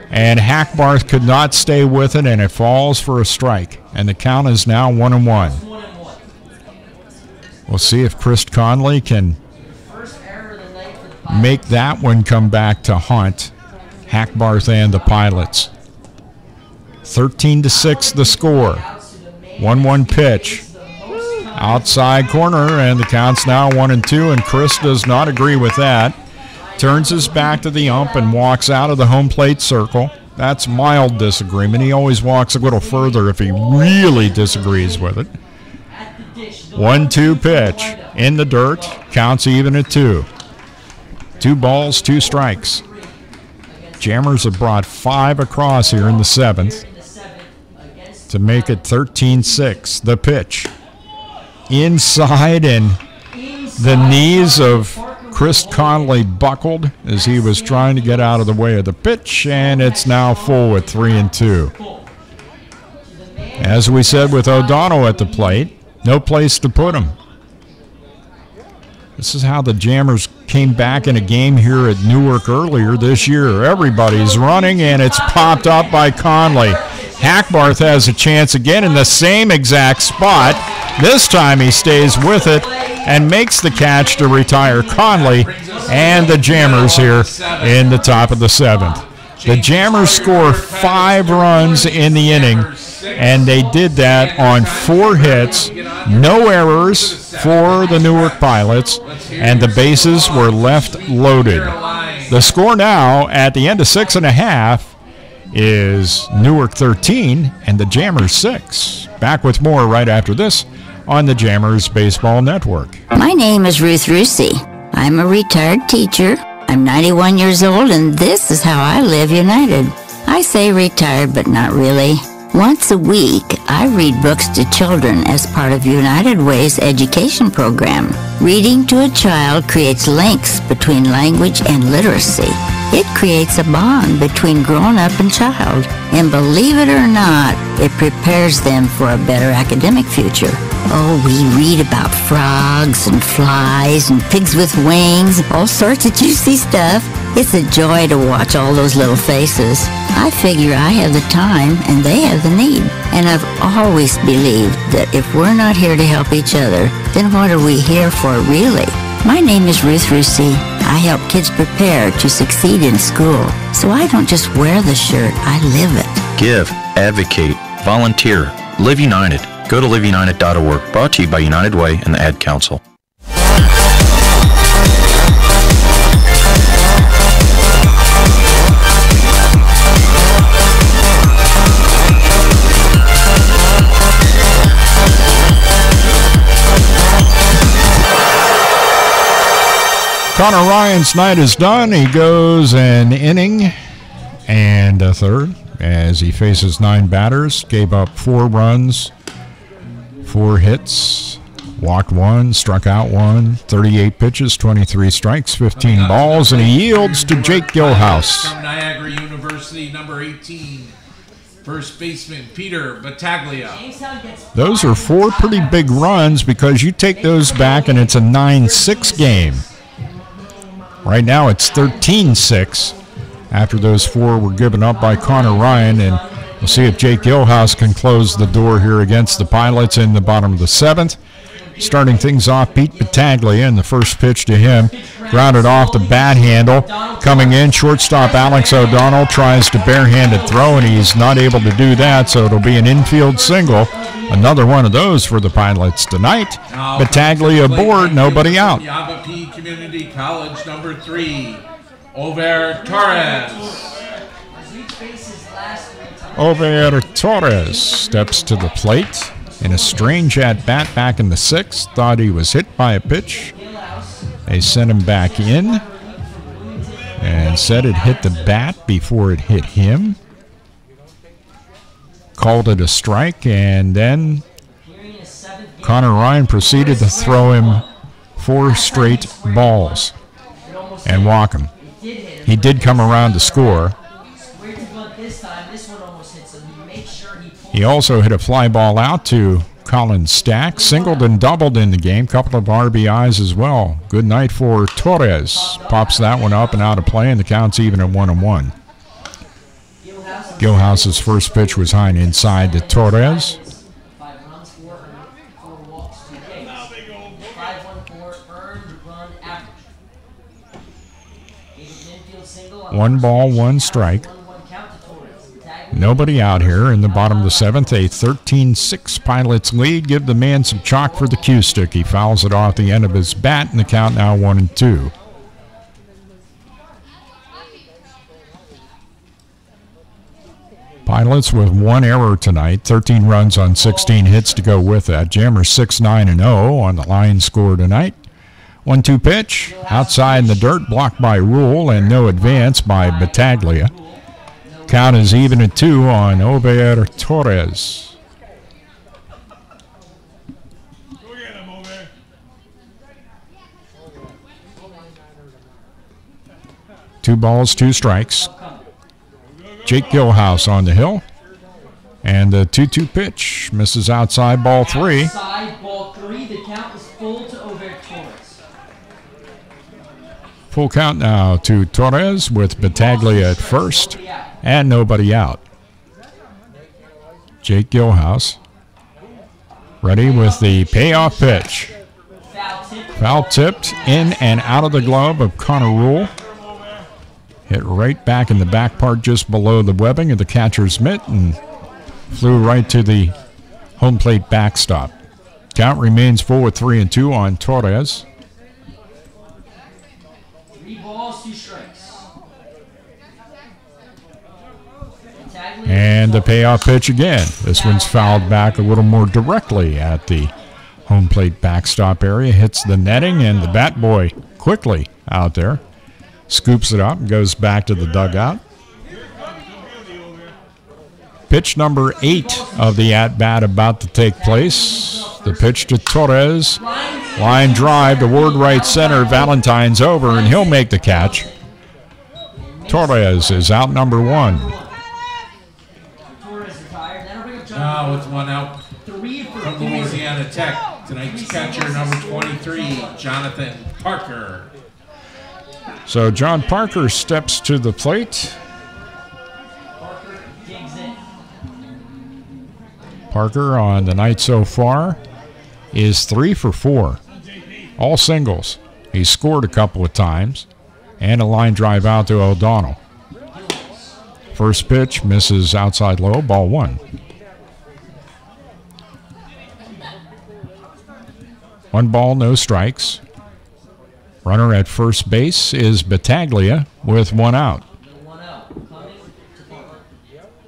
and Hackbarth could not stay with it, and it falls for a strike, and the count is now 1-1. We'll see if Chris Conley can make that one come back to haunt Hackbarth and the Pilots. 13-6 the score. 1-1 pitch. Outside corner, and the count's now 1-2, and Chris does not agree with that. Turns his back to the ump and walks out of the home plate circle. That's mild disagreement. He always walks a little further if he really disagrees with it. 1-2 pitch in the dirt, counts even at 2. 2 balls, 2 strikes. Jammers have brought 5 across here in the 7th to make it 13-6. The pitch. Inside, and the knees of Chris Conley buckled as he was trying to get out of the way of the pitch, and it's now full at 3-2. As we said with O'Donnell at the plate, no place to put him. This is how the Jammers came back in a game here at Newark earlier this year. Everybody's running, and it's popped up by Conley. Hackbarth has a chance again in the same exact spot. This time he stays with it and makes the catch to retire Conley and the Jammers here in the top of the 7th. The Jammers score 5 runs in the inning, and they did that on 4 hits, no errors for the Newark Pilots, and the bases were left loaded. The score now at the end of 6.5 is Newark 13 and the Jammers 6. Back with more right after this on the Jammers Baseball Network. My name is Ruth Rusi. I'm a retired teacher. I'm 91 years old, and this is how I live United. I say retired, but not really. Once a week, I read books to children as part of United Way's education program. Reading to a child creates links between language and literacy. It creates a bond between grown-up and child, and believe it or not, it prepares them for a better academic future. Oh, we read about frogs and flies and pigs with wings, all sorts of juicy stuff. It's a joy to watch all those little faces. I figure I have the time and they have the need. And I've always believed that if we're not here to help each other, then what are we here for really? My name is Ruth Rusi. I help kids prepare to succeed in school. So I don't just wear the shirt, I live it. Give, advocate, volunteer, Live United. Go to liveunited.org. Brought to you by United Way and the Ad Council. Connor Ryan's night is done. He goes an inning and a third as he faces 9 batters. Gave up 4 runs, 4 hits, walked 1, struck out 1, 38 pitches, 23 strikes, 15 balls, and he yields to Jake Gilhouse. From Niagara University, number 18, first baseman Peter Battaglia. Those are 4 pretty big runs because you take those back and it's a 9-6 game. Right now it's 13-6 after those 4 were given up by Connor Ryan, and we'll see if Jake Gilhouse can close the door here against the Pilots in the bottom of the 7th. Starting things off, Pete Battaglia, and the first pitch to him grounded off the bat handle. Coming in, shortstop Alex O'Donnell tries to barehanded throw, and he's not able to do that, so it'll be an infield single. Another one of those for the Pilots tonight. Battaglia aboard, nobody out. Yavapai Community College, number 3, Over Torres. Over Torres steps to the plate in a strange at-bat back in the 6th. Thought he was hit by a pitch. They sent him back in and said it hit the bat before it hit him. Called it a strike, and then Connor Ryan proceeded to throw him 4 straight balls and walk him. He did come around to score. He also hit a fly ball out to Colin Stack, singled and doubled in the game, couple of RBIs as well. Good night for Torres. Pops that one up and out of play, and the count's even at 1-1. Gilhouse's first pitch was high and inside to Torres. One ball, 1 strike. Nobody out here in the bottom of the 7th. A 13-6 Pilots lead. Give the man some chalk for the cue stick. He fouls it off the end of his bat, and the count now 1-2. Pilots with 1 error tonight. 13 runs on 16 hits to go with that. Jammers 6-9-0 on the line score tonight. 1-2 pitch. Outside in the dirt, blocked by Rule, and no advance by Battaglia. Count is even at 2 on Over Torres. Two balls, 2 strikes. Jake Gilhouse on the hill. And the 2-2 pitch misses outside, ball 3. Outside ball 3, the count is full to Over Torres. Full count now to Torres with Battaglia at first. And nobody out. Jake Gilhouse ready with the payoff pitch. Foul tipped in and out of the glove of Connor Rule. Hit right back in the back part just below the webbing of the catcher's mitt and flew right to the home plate backstop. Count remains full with 3-2 on Torres. 3 balls, 2 strikes. And the payoff pitch again. This one's fouled back a little more directly at the home plate backstop area. Hits the netting, and the bat boy quickly out there. Scoops it up and goes back to the dugout. Pitch number 8 of the at-bat about to take place. The pitch to Torres. Line drive toward right center. Valentine's over, and he'll make the catch. Torres is out number 1. Now with 1 out from Louisiana Tech, tonight's catcher, number 23, Jonathan Parker. So John Parker steps to the plate. Parker on the night so far is 3 for 4. All singles. He scored a couple of times. And a line drive out to O'Donnell. First pitch misses outside low, ball 1. 1 ball, no strikes. Runner at first base is Battaglia with 1 out.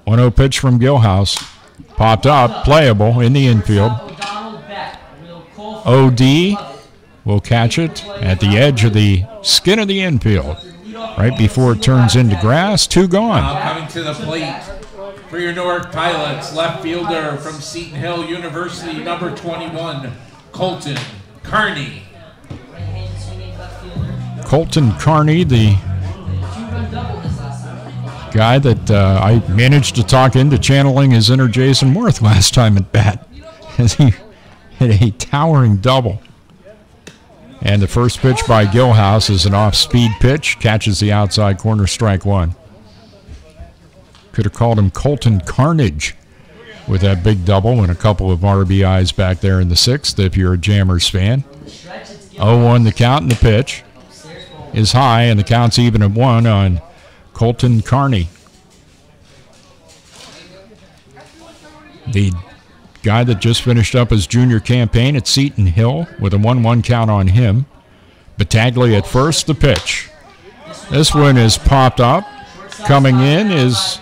1-0 pitch from Gilhouse. Popped up, playable in the infield. OD will catch it at the edge of the skin of the infield, right before it turns into grass. 2 gone. Now coming to the plate for your Newark Pilots, left fielder from Seton Hill University, number 21, Colton Carney. Colton Carney, the guy that I managed to talk into channeling his inner Jason Worth last time at bat, as he hit a towering double. And the first pitch by Gilhouse is an off-speed pitch, catches the outside corner, strike 1. Could have called him Colton Carnage with that big double and a couple of RBIs back there in the 6th if you're a Jammers fan. 0-1 the count, and the pitch is high, and the count's even at 1 on Colton Carney. The guy that just finished up his junior campaign at Seton Hill with a 1-1 count on him. Battaglia at first, the pitch. This one is popped up. Coming in is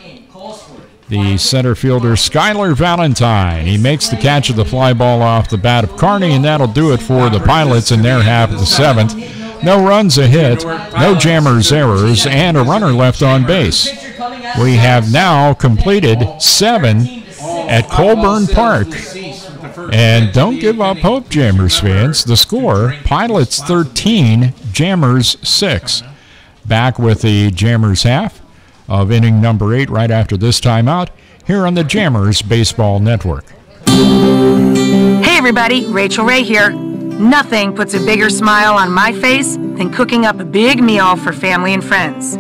the center fielder, Skylar Valentine. He makes the catch of the fly ball off the bat of Carney, and that'll do it for the Pilots in their half of the 7th. No runs, a hit, no Jammers errors, and a runner left on base. We have now completed 7 at Colburn Park. And don't give up hope, Jammers fans. The score, Pilots 13, Jammers 6. Back with the Jammers half of inning number 8 right after this timeout here on the Jammers Baseball Network. Hey everybody, Rachel Ray here. Nothing puts a bigger smile on my face than cooking up a big meal for family and friends.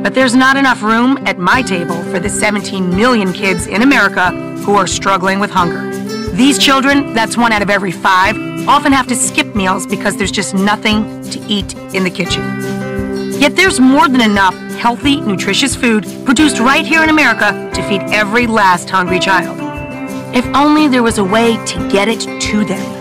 But there's not enough room at my table for the 17 million kids in America who are struggling with hunger. These children, that's 1 out of every 5, often have to skip meals because there's just nothing to eat in the kitchen. Yet there's more than enough healthy, nutritious food produced right here in America to feed every last hungry child. If only there was a way to get it to them.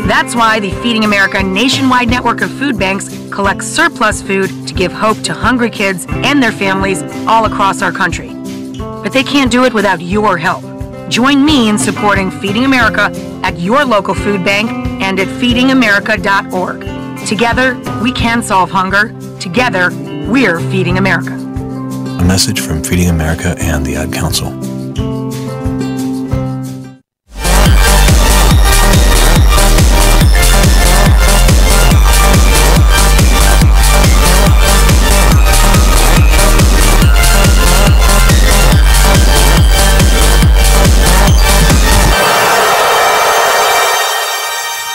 That's why the Feeding America nationwide network of food banks collects surplus food to give hope to hungry kids and their families all across our country. But they can't do it without your help. Join me in supporting Feeding America at your local food bank and at feedingamerica.org. Together, we can solve hunger. Together, we're Feeding America. A message from Feeding America and the Ad Council.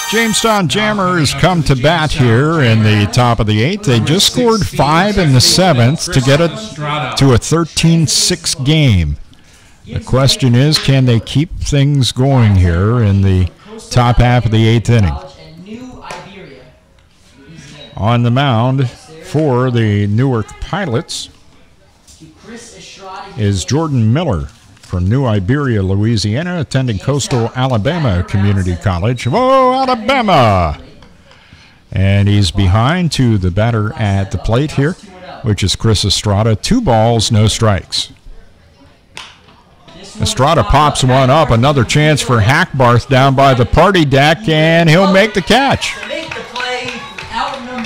Jamestown Jammers come to bat here in the top of the 8th. They just scored 5 in the 7th to get it to a 13-6 game. The question is, can they keep things going here in the top half of the 8th inning? On the mound for the Newark Pilots is Jordan Miller from New Iberia, Louisiana, attending Coastal Alabama Community College. Whoa, Alabama! And he's behind to the batter at the plate here, which is Chris Estrada. 2 balls, no strikes. Estrada pops one up, another chance for Hackbarth down by the party deck, and he'll make the catch.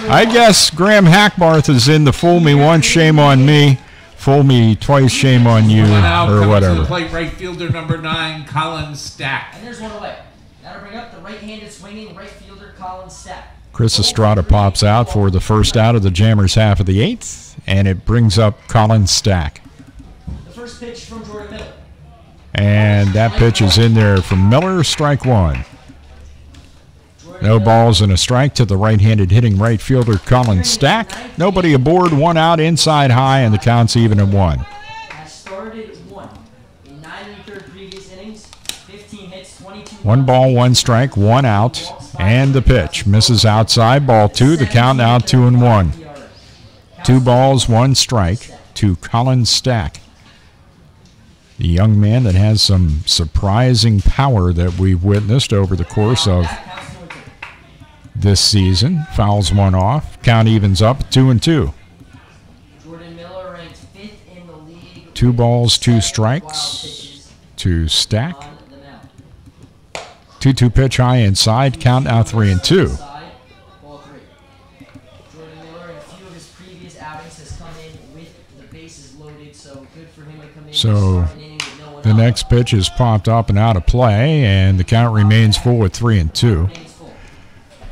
I guess Graham Hackbarth is in the fool me once, shame on me. Fool me twice, shame on you, or whatever. To the plate, right fielder number 9, Colin Stack. And there's one away. That'll bring up the right-handed swinging right fielder, Colin Stack. Chris Estrada pops out for the first out of the Jammers half of the 8th, and it brings up Colin Stack. The first pitch from Jordan Miller. And that pitch is in there from Miller, strike 1. No balls and a strike to the right-handed hitting right fielder Colin Stack. Nobody aboard, 1 out, inside high, and the count's even at 1. Has started 1 in 9 1/3 previous innings, 15 hits, 22. 1 ball, 1 strike, 1 out, and the pitch misses outside, ball 2. The count now 2-1. 2 balls, 1 strike to Colin Stack. The young man that has some surprising power that we've witnessed over the course of this season. Fouls 1 off. Count evens up 2-2. Jordan Miller ranked 5th in the league. 2 balls, 2 strikes to Stack. 2-2 pitch high inside. Count now 3-2. Jordan Miller, in a few of his previous outings, has come in with the bases loaded, so good for him to come in. So the next pitch is popped up and out of play, and the count remains full at 3-2.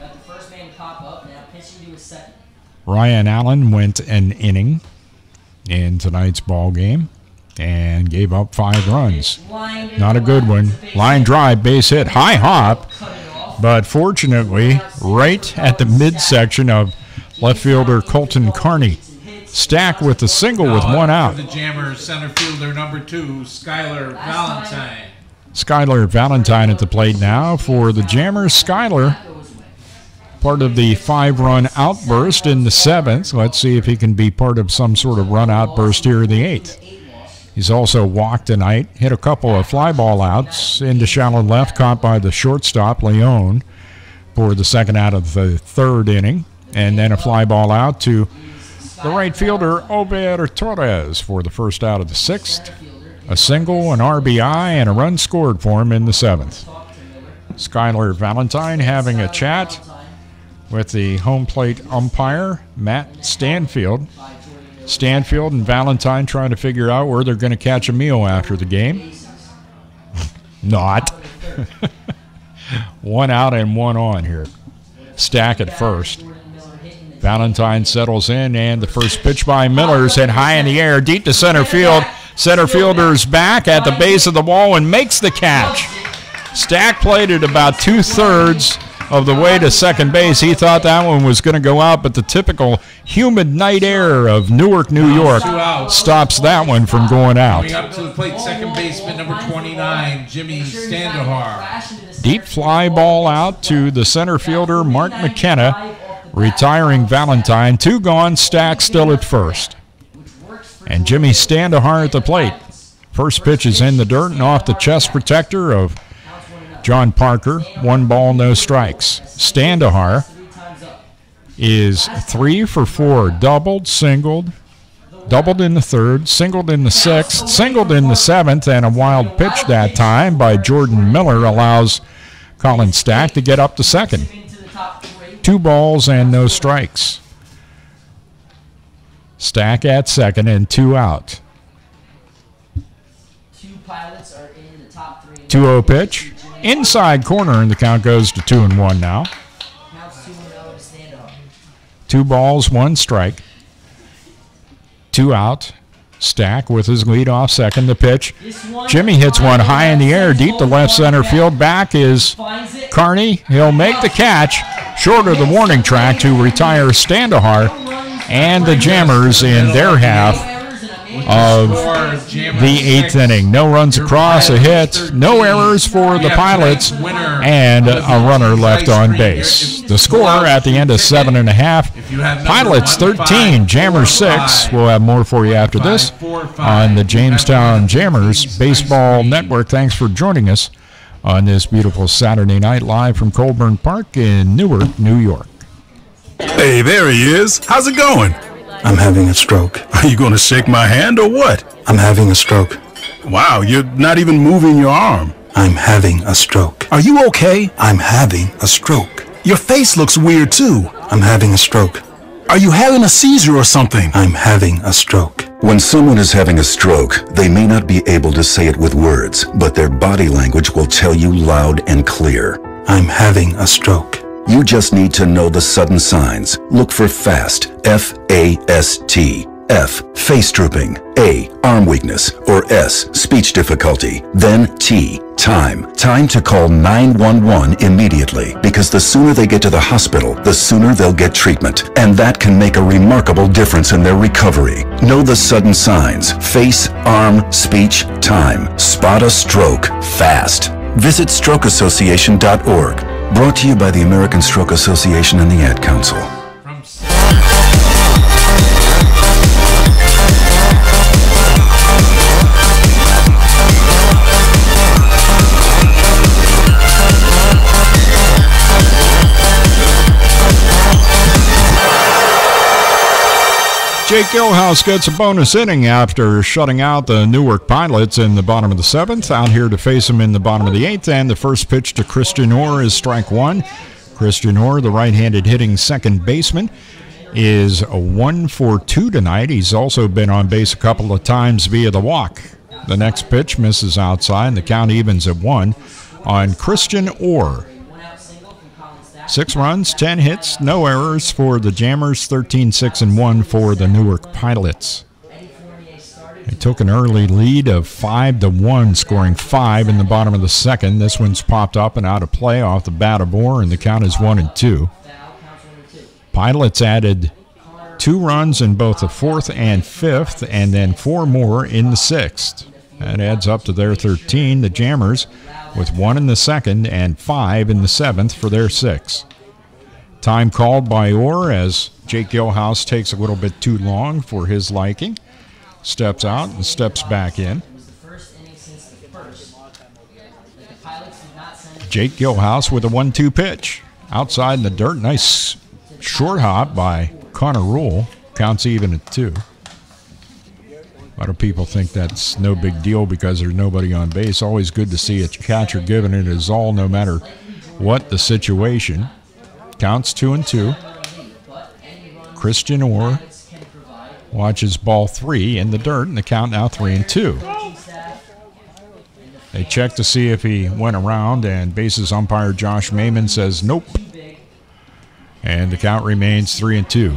Got the first man pop up, now pitching to his second. Ryan Allen went an inning in tonight's ball game and gave up 5 runs. Not a good one. Line drive, base hit, high hop, but fortunately, right at the midsection of left fielder Colton Carney. Stack with a single with 1 out. For the Jammers, center fielder number 2, Skylar Valentine. Skylar Valentine at the plate now for the Jammers. Skylar, part of the 5-run outburst in the 7th. Let's see if he can be part of some sort of run outburst here in the 8th. He's also walked tonight, hit a couple of fly ball outs into shallow left, caught by the shortstop, Leone, for the second out of the 3rd inning, and then a fly ball out to the right fielder, Ober Torres, for the first out of the 6th. A single, an RBI, and a run scored for him in the 7th. Skylar Valentine having a chat with the home plate umpire, Matt Stanfield. Stanfield and Valentine trying to figure out where they're going to catch a meal after the game. Not. 1 out and 1 on here. Stack at first. Valentine settles in, and the first pitch by Miller's hit high in the air, deep to center field. Center fielder's back at the base of the wall and makes the catch. Stack played it about 2/3 of the way to second base. He thought that one was going to go out, but the typical humid night air of Newark, New York stops that one from going out. Coming up to the plate, second baseman number 29, Jimmy Standahar. Deep fly ball out to the center fielder, Mark McKenna, retiring Valentine. 2 gone, Stack still at first. And Jimmy Standahar at the plate. First pitch is in the dirt and off the chest protector of John Parker. 1 ball, no strikes. Standahar is 3 for 4. Doubled, singled, doubled in the 3rd, singled in the 6th, singled in the 7th, and a wild pitch that time by Jordan Miller allows Colin Stack to get up to second. 2 balls and no strikes. Stack at second and 2 out. 2-0 pitch. Inside corner, and the count goes to 2-1 now. 2 balls, 1 strike. 2 out. Stack with his lead off second. The pitch. Jimmy hits one high in the air, deep to left center field. Back is Carney. He'll make the catch short of the warning track to retire Standahar and the Jammers in their half of the 8th inning. No runs across, a hit, no errors for the Pilots, and a runner left on base. The score at the end of 7.5. Pilots 13, Jammers 6. We'll have more for you after this on the Jamestown Jammers Baseball Network. Thanks for joining us on this beautiful Saturday night live from Colburn Park in Newark, New York. Hey, there he is. How's it going? I'm having a stroke. Are you going to shake my hand or what? I'm having a stroke. Wow, you're not even moving your arm. I'm having a stroke. Are you okay? I'm having a stroke. Your face looks weird too. I'm having a stroke. Are you having a seizure or something? I'm having a stroke. When someone is having a stroke, they may not be able to say it with words, but their body language will tell you loud and clear. I'm having a stroke. You just need to know the sudden signs. Look for FAST, F-A-S-T. F, face drooping. A, arm weakness. Or S, speech difficulty. Then T, time. Time to call 911 immediately, because the sooner they get to the hospital, the sooner they'll get treatment. And that can make a remarkable difference in their recovery. Know the sudden signs. Face, arm, speech, time. Spot a stroke fast. Visit strokeassociation.org. Brought to you by the American Stroke Association and the Ad Council. Jake Gilhouse gets a bonus inning after shutting out the Newark Pilots in the bottom of the 7th. Out here to face him in the bottom of the 8th, and the first pitch to Christian Orr is strike 1. Christian Orr, the right-handed hitting second baseman, is a 1 for 2 tonight. He's also been on base a couple of times via the walk. The next pitch misses outside, and the count evens at 1 on Christian Orr. 6 runs, 10 hits, no errors for the Jammers, 13-6-1 for the Newark Pilots. They took an early lead of 5-1, scoring 5 in the bottom of the second. This one's popped up and out of play off the bat of Orr, and the count is 1-2. Pilots added 2 runs in both the 4th and 5th, and then 4 more in the 6th. That adds up to their 13. The Jammers with 1 in the 2nd and 5 in the 7th for their 6. Time called by Orr as Jake Gilhouse takes a little bit too long for his liking. Steps out and steps back in. Jake Gilhouse with a 1-2 pitch. Outside in the dirt, nice short hop by Connor Rule. Counts even at 2. A lot of people think that's no big deal because there's nobody on base. Always good to see a catcher giving it his all no matter what the situation. Counts 2-2. Christian Orr watches ball 3 in the dirt, and the count now 3-2. They check to see if he went around, and bases umpire Josh Mayman says nope. And the count remains 3-2.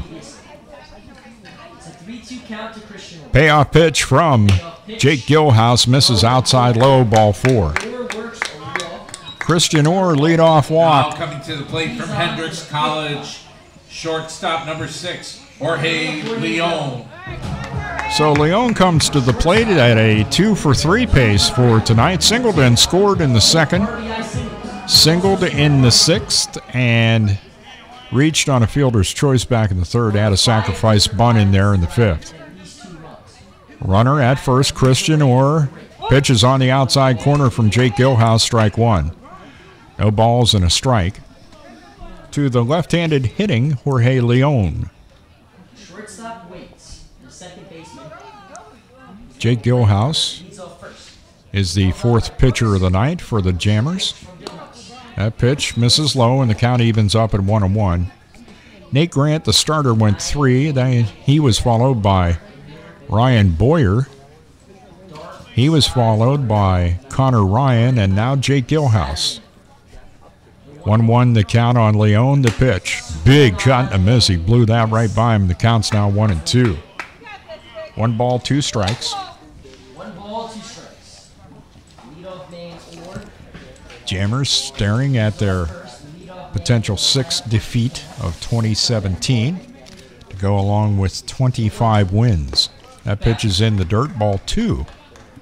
Payoff pitch from Jake Gilhouse misses outside low, ball 4. Christian Orr leadoff walk. Now coming to the plate from Hendrix College, shortstop number 6, Jorge Leon. So Leon comes to the plate at a 2 for 3 pace for tonight. Singled and scored in the 2nd, singled in the 6th, and reached on a fielder's choice back in the 3rd. Had a sacrifice bunt in there in the 5th. Runner at first, Christian Orr. Pitches on the outside corner from Jake Gilhouse, strike 1. No balls and a strike. To the left-handed hitting Jorge Leon. Shortstop waits. The second baseman. Jake Gilhouse is the 4th pitcher of the night for the Jammers. That pitch misses low, and the count evens up at 1-1. Nate Grant, the starter, went 3. Then he was followed by Ryan Boyer. He was followed by Connor Ryan, and now Jake Gilhouse. 1-1 the count on Leon. The pitch. Big cut and a miss. He blew that right by him. The count's now 1-2. 1 ball, 2 strikes. 1 ball, 2 strikes. Leadoff man Orr. Jammers staring at their potential 6th defeat of 2017 to go along with 25 wins. That pitch is in the dirt, ball 2.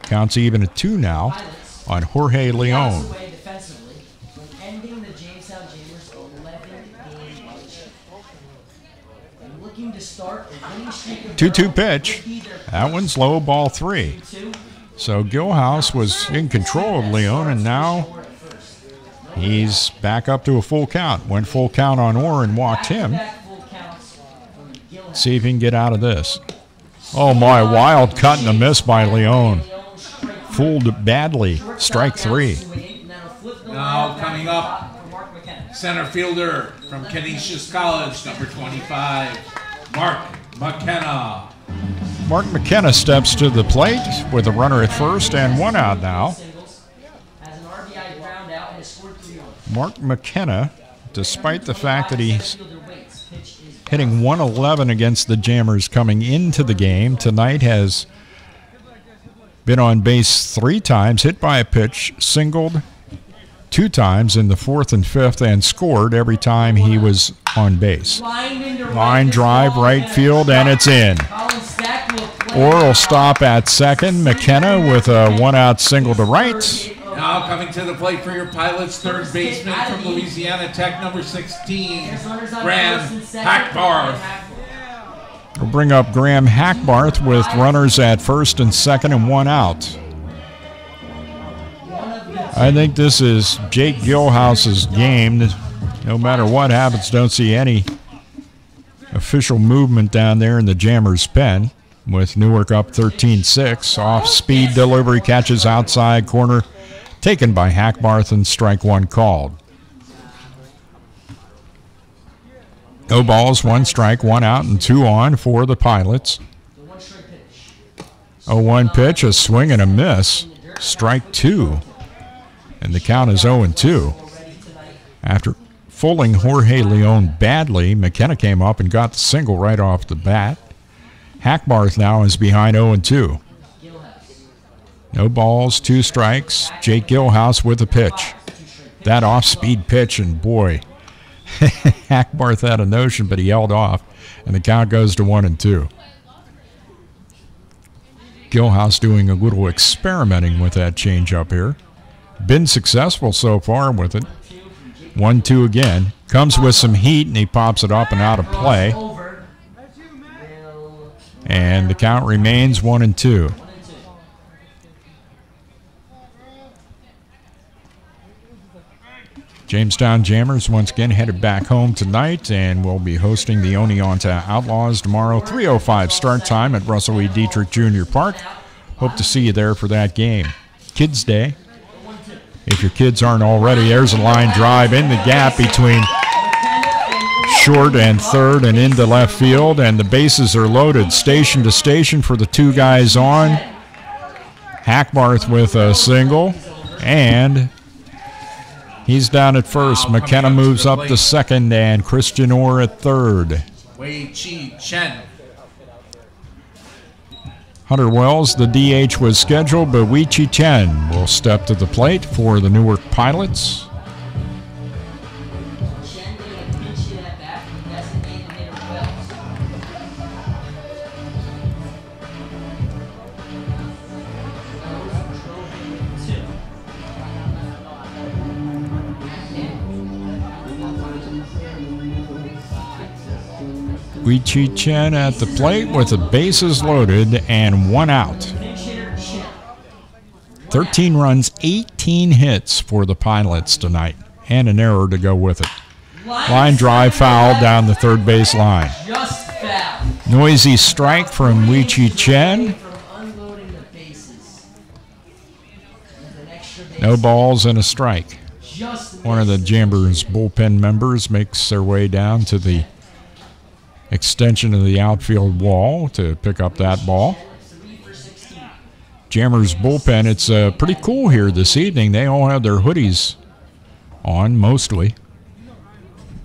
Counts even at 2 now on Jorge Leon. Ending the Jamestown Jammers 11-game streak. And looking to start a winning streak of 2-2 pitch. That one's low, ball 3. So Gilhouse was in control of Leon, and now he's back up to a full count. Went full count on Orr and walked him. See if he can get out of this. Oh my, wild cut and a miss by Leon. Fooled badly. Strike 3. Now coming up, center fielder from Canisius College, number 25, Mark McKenna. Mark McKenna steps to the plate with a runner at first and 1 out now. Mark McKenna, despite the fact that he's hitting 111 against the Jammers coming into the game, tonight has been on base 3 times, hit by a pitch, singled 2 times in the 4th and 5th, and scored every time he was on base. Line drive, right field, and it's in. Orr will stop at second. McKenna with a 1-out single to right. Now coming to the plate for your Pilots, 3rd baseman from Louisiana Tech, number 16, Graham Hackbarth. We'll bring up Graham Hackbarth with runners at first and second and 1 out. I think this is Jake Gilhouse's game. No matter what happens, don't see any official movement down there in the Jammers' pen, with Newark up 13-6. Off-speed delivery, catches outside corner, taken by Hackbarth, and strike 1 called. No balls, 1 strike, 1 out, and 2 on for the Pilots. 0-1 pitch, a swing and a miss. Strike 2. And the count is 0-2. After fooling Jorge Leon badly, McKenna came up and got the single right off the bat. Hackbarth now is behind 0-2. No balls, 2 strikes. Jake Gilhouse with a pitch. That off-speed pitch, and boy, Hackbarth had a notion, but he held off, and the count goes to 1-2. Gilhouse doing a little experimenting with that changeup here. Been successful so far with it. 1-2 again. Comes with some heat, and he pops it up and out of play. And the count remains 1-2. Jamestown Jammers once again headed back home tonight, and will be hosting the Oneonta Outlaws tomorrow. 3:05 start time at Russell E. Dietrich Jr. Park. Hope to see you there for that game. Kids Day. If your kids aren't already, there's a line drive in the gap between short and third and into left field, and the bases are loaded station to station for the 2 guys on. Hackbarth with a single, and he's down at first. McKenna moves up to second, and Christian Orr at third. Wei-Chi Chen. Hunter Wells, the DH, was scheduled, but Wei-Chi Chen will step to the plate for the Newark Pilots. Wei-Chi Chen at the plate with the bases loaded and 1 out. 13 runs, 18 hits for the Pilots tonight, and an error to go with it. Line drive foul down the third base line. Noisy strike from Wei-Chi Chen. No balls and a strike. One of the Jammers bullpen members makes their way down to the extension of the outfield wall to pick up that ball. Jammers bullpen, it's pretty cool here this evening. They all have their hoodies on, mostly.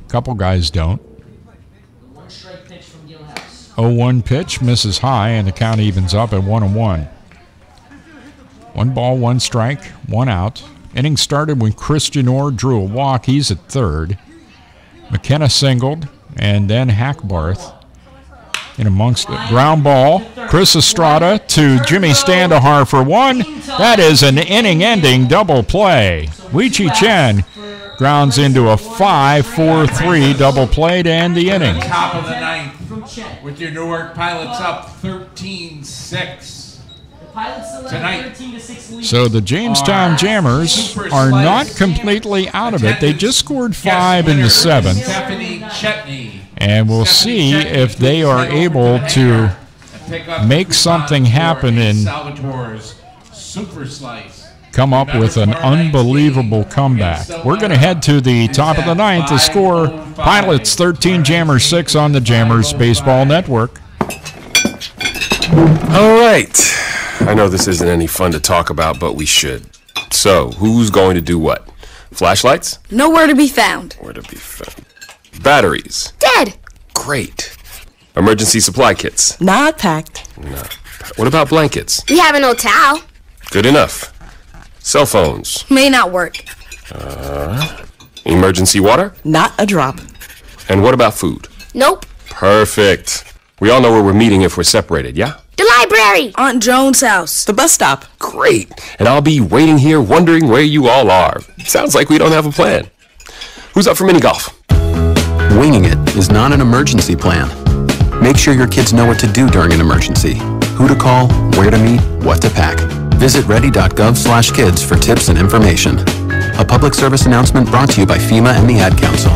A couple guys don't. 0-1 pitch, misses high, and the count evens up at 1-1. 1 ball, 1 strike, 1 out. Inning started when Christian Orr drew a walk. He's at third. McKenna singled, and then Hackbarth in amongst it. Ground ball. Chris Estrada to Jimmy Standahar for 1. That is an inning-ending double play. Wei-Chi Chen grounds into a 5-4-3 double play to end the inning. Top of the 9th with your Newark Pilots up 13-6. Tonight. So the Jamestown Jammers are not completely out of it. They just scored 5 in the 7th. And we'll see if they are able to make something happen and come up with an unbelievable comeback. We're going to head to the top of the 9th to score. Pilots 13, Jammers 6 on the Jammers Baseball Network. All right. I know this isn't any fun to talk about, but we should. So, who's going to do what? Flashlights? Nowhere to be found. Where to be found? Batteries? Dead. Great. Emergency supply kits? Not packed. No. What about blankets? We have an old towel. Good enough. Cell phones? May not work. Emergency water? Not a drop. And what about food? Nope. Perfect. We all know where we're meeting if we're separated, yeah? The library. Aunt Joan's house. The bus stop. Great. And I'll be waiting here wondering where you all are. Sounds like we don't have a plan. Who's up for mini golf? Winging it is not an emergency plan. Make sure your kids know what to do during an emergency. Who to call, where to meet, what to pack. Visit ready.gov/kids for tips and information. A public service announcement brought to you by FEMA and the Ad Council.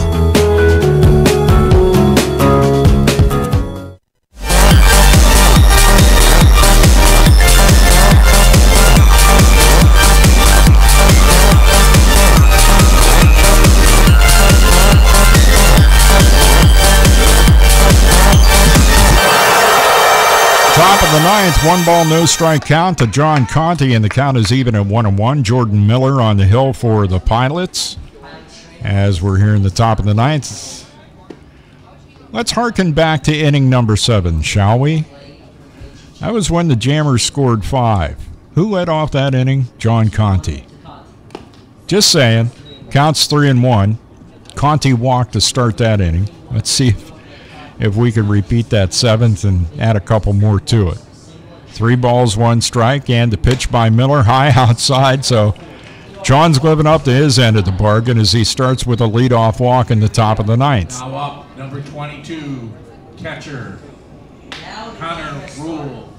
Top of the ninth, 1 ball, no strike count to John Conti, and the count is even at 1-1. Jordan Miller on the hill for the Pilots. As we're here in the top of the ninth, let's harken back to inning number 7, shall we? That was when the Jammers scored 5. Who led off that inning? John Conti. Just saying. Counts 3-1. Conti walked to start that inning. Let's see if we can repeat that 7th and add a couple more to it. 3 balls, 1 strike, and the pitch by Miller high outside, so John's living up to his end of the bargain as he starts with a leadoff walk in the top of the ninth. Now up, number 22, catcher, Connor Rule.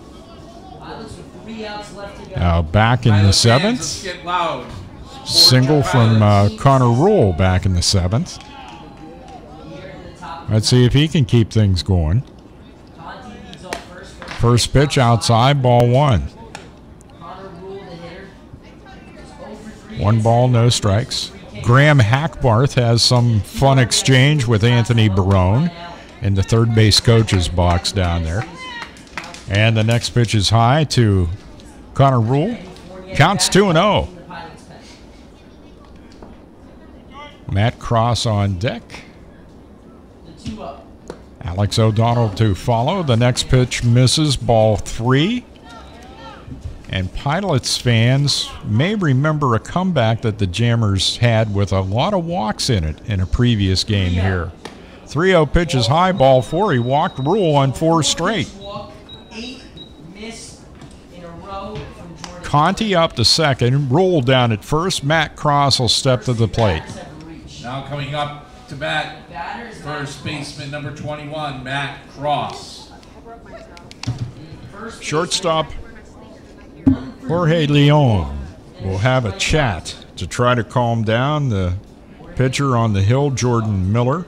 Now back in the 7th. Let's get loud. Single from Connor Rule back in the 7th. Let's see if he can keep things going. First pitch outside, ball 1. 1 ball, no strikes. Graham Hackbarth has some fun exchange with Anthony Barone in the third base coach's box down there. And the next pitch is high to Connor Rule. Counts 2-0. Matt Cross on deck. Alex O'Donnell to follow. The next pitch misses, ball 3. And Pilots fans may remember a comeback that the Jammers had with a lot of walks in it in a previous game here. 3-0 pitch is high, ball 4. He walked Rule on 4 straight. Conti up to second, Rule down at first. Matt Cross will step to the plate. Now coming up to bat, first baseman number 21, Matt Cross. Shortstop Jorge Leon will have a chat to try to calm down the pitcher on the hill, Jordan Miller.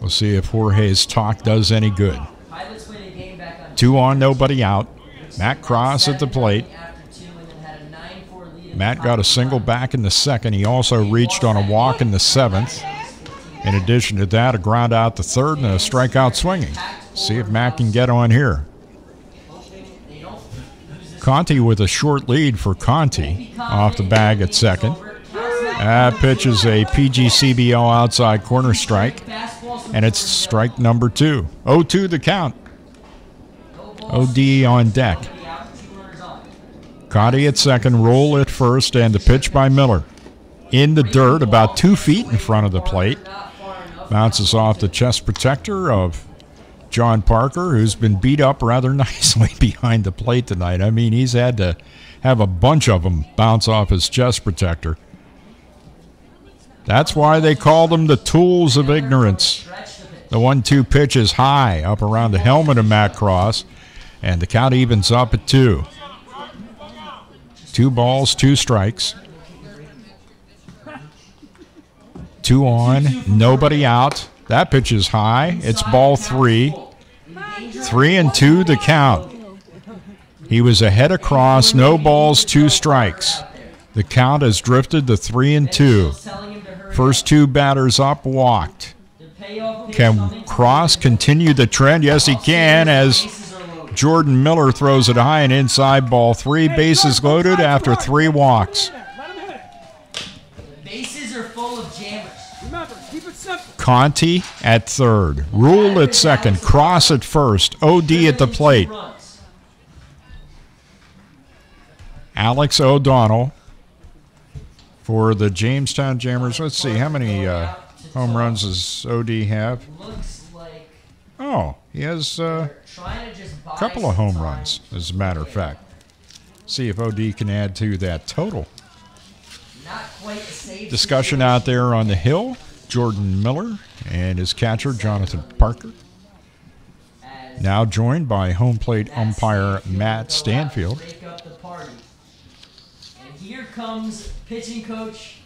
We'll see if Jorge's talk does any good. 2 on, nobody out. Matt Cross at the plate. Matt got a single back in the 2nd. He also reached on a walk in the 7th. In addition to that, a ground out the 3rd and a strikeout swinging. See if Matt can get on here. Conti with a short lead for Conti off the bag at 2nd. That pitch is a PGCBL outside corner strike, and it's strike number 2. 0-2 the count. OD on deck. Conti at 2nd, Rule at 1st, and the pitch by Miller. In the dirt, about 2 feet in front of the plate. Bounces off the chest protector of John Parker, who's been beat up rather nicely behind the plate tonight. I mean, he's had to have a bunch of them bounce off his chest protector. That's why they call them the tools of ignorance. The 1-2 pitch is high, up around the helmet of Matt Cross, and the count evens up at 2. 2 balls, 2 strikes. 2 on, nobody out. That pitch is high. It's ball 3. 3-2 the count. He was ahead of Cross, no balls, 2 strikes. The count has drifted to 3-2. First 2 batters up walked. Can Cross continue the trend? Yes, he can, as Jordan Miller throws it high and inside, ball 3. Bases loaded after 3 walks. Bases are full of jammers. Remember, keep it simple. Conti at 3rd. Rule at 2nd. Cross at 1st. OD at the plate. Alex O'Donnell for the Jamestown Jammers. Let's see, how many home runs does OD have? Oh, he has a couple of home runs, as a matter of fact. See if OD can add to that total. Discussion out there on the hill. Jordan Miller and his catcher, Jonathan Parker. Now joined by home plate umpire Matt Stanfield. And here comes pitching coach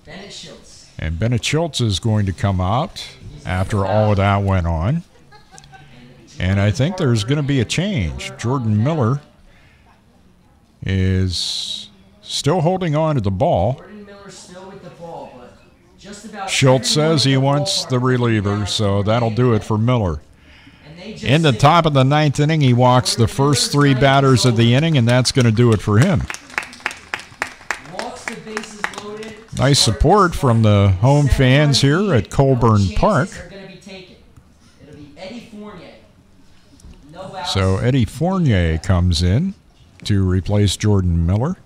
Bennett Schultz. And Bennett Schultz is going to come out after all of that went on. And I think there's going to be a change. Jordan Miller is still holding on to the ball. Schultz says he wants the reliever, so that'll do it for Miller. In the top of the 9th inning, he walks the first 3 batters of the inning, and that's going to do it for him. Nice support from the home fans here at Colburn Park. So Eddie Fournier comes in to replace Jordan Miller.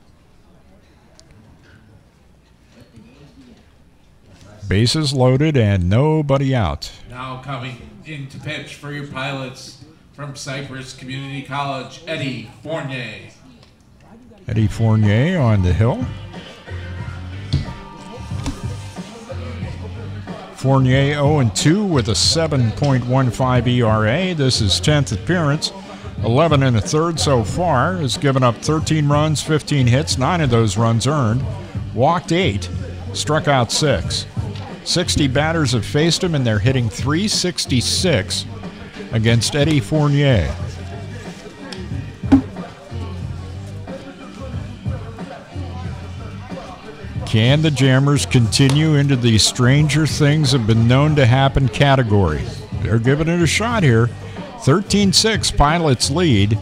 Bases loaded and nobody out. Now coming in to pitch for your Pilots from Cypress Community College, Eddie Fournier. Eddie Fournier on the hill. Fournier 0-2 with a 7.15 ERA. This is 10th appearance. 11 1/3 so far. Has given up 13 runs, 15 hits, 9 of those runs earned. Walked 8, struck out 6. 60 batters have faced him, and they're hitting .366 against Eddie Fournier. Can the Jammers continue into the stranger things have been known to happen category? They're giving it a shot here. 13-6, Pilots lead.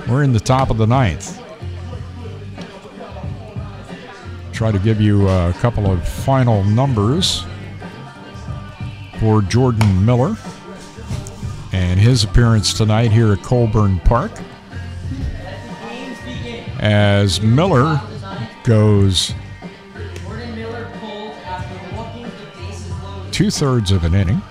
We're in the top of the 9th. Try to give you a couple of final numbers for Jordan Miller and his appearance tonight here at Colburn Park. As Miller goes 2/3 of an inning.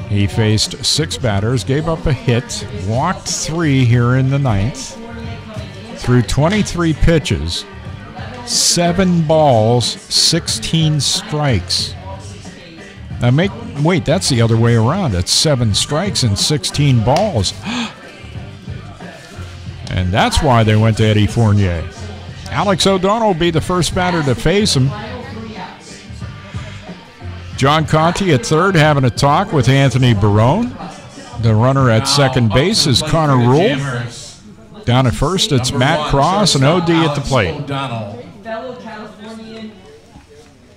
He faced 6 batters, gave up a hit, walked 3 here in the 9th, threw 23 pitches, 7 balls, 16 strikes. Now wait, that's the other way around. It's 7 strikes and 16 balls. And that's why they went to Eddie Fournier. Alex O'Donnell will be the first batter to face him. John Conti at third having a talk with Anthony Barone. The runner at second base is Connor Rule. Down at first, it's Matt Cross and OD at the plate.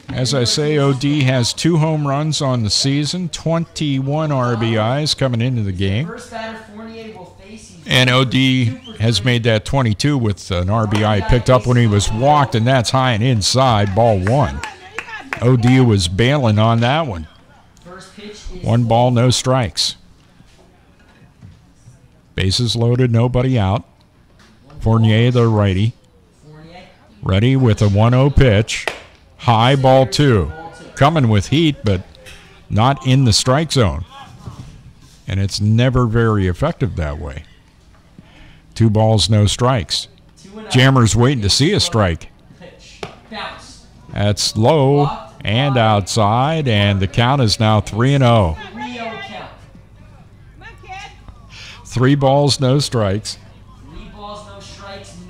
As I say, OD has 2 home runs on the season, 21 RBIs coming into the game. And OD has made that 22 with an RBI picked up when he was walked, and that's high and inside, ball 1. OD was bailing on that one. 1 ball, no strikes. Bases loaded, nobody out. Fournier, the righty. Ready with a 1-0 pitch. High, ball 2. Coming with heat, but not in the strike zone. And it's never very effective that way. 2 balls, no strikes. Jammers waiting to see a strike. That's low and outside, and the count is now 3-0. 3 balls, no strikes.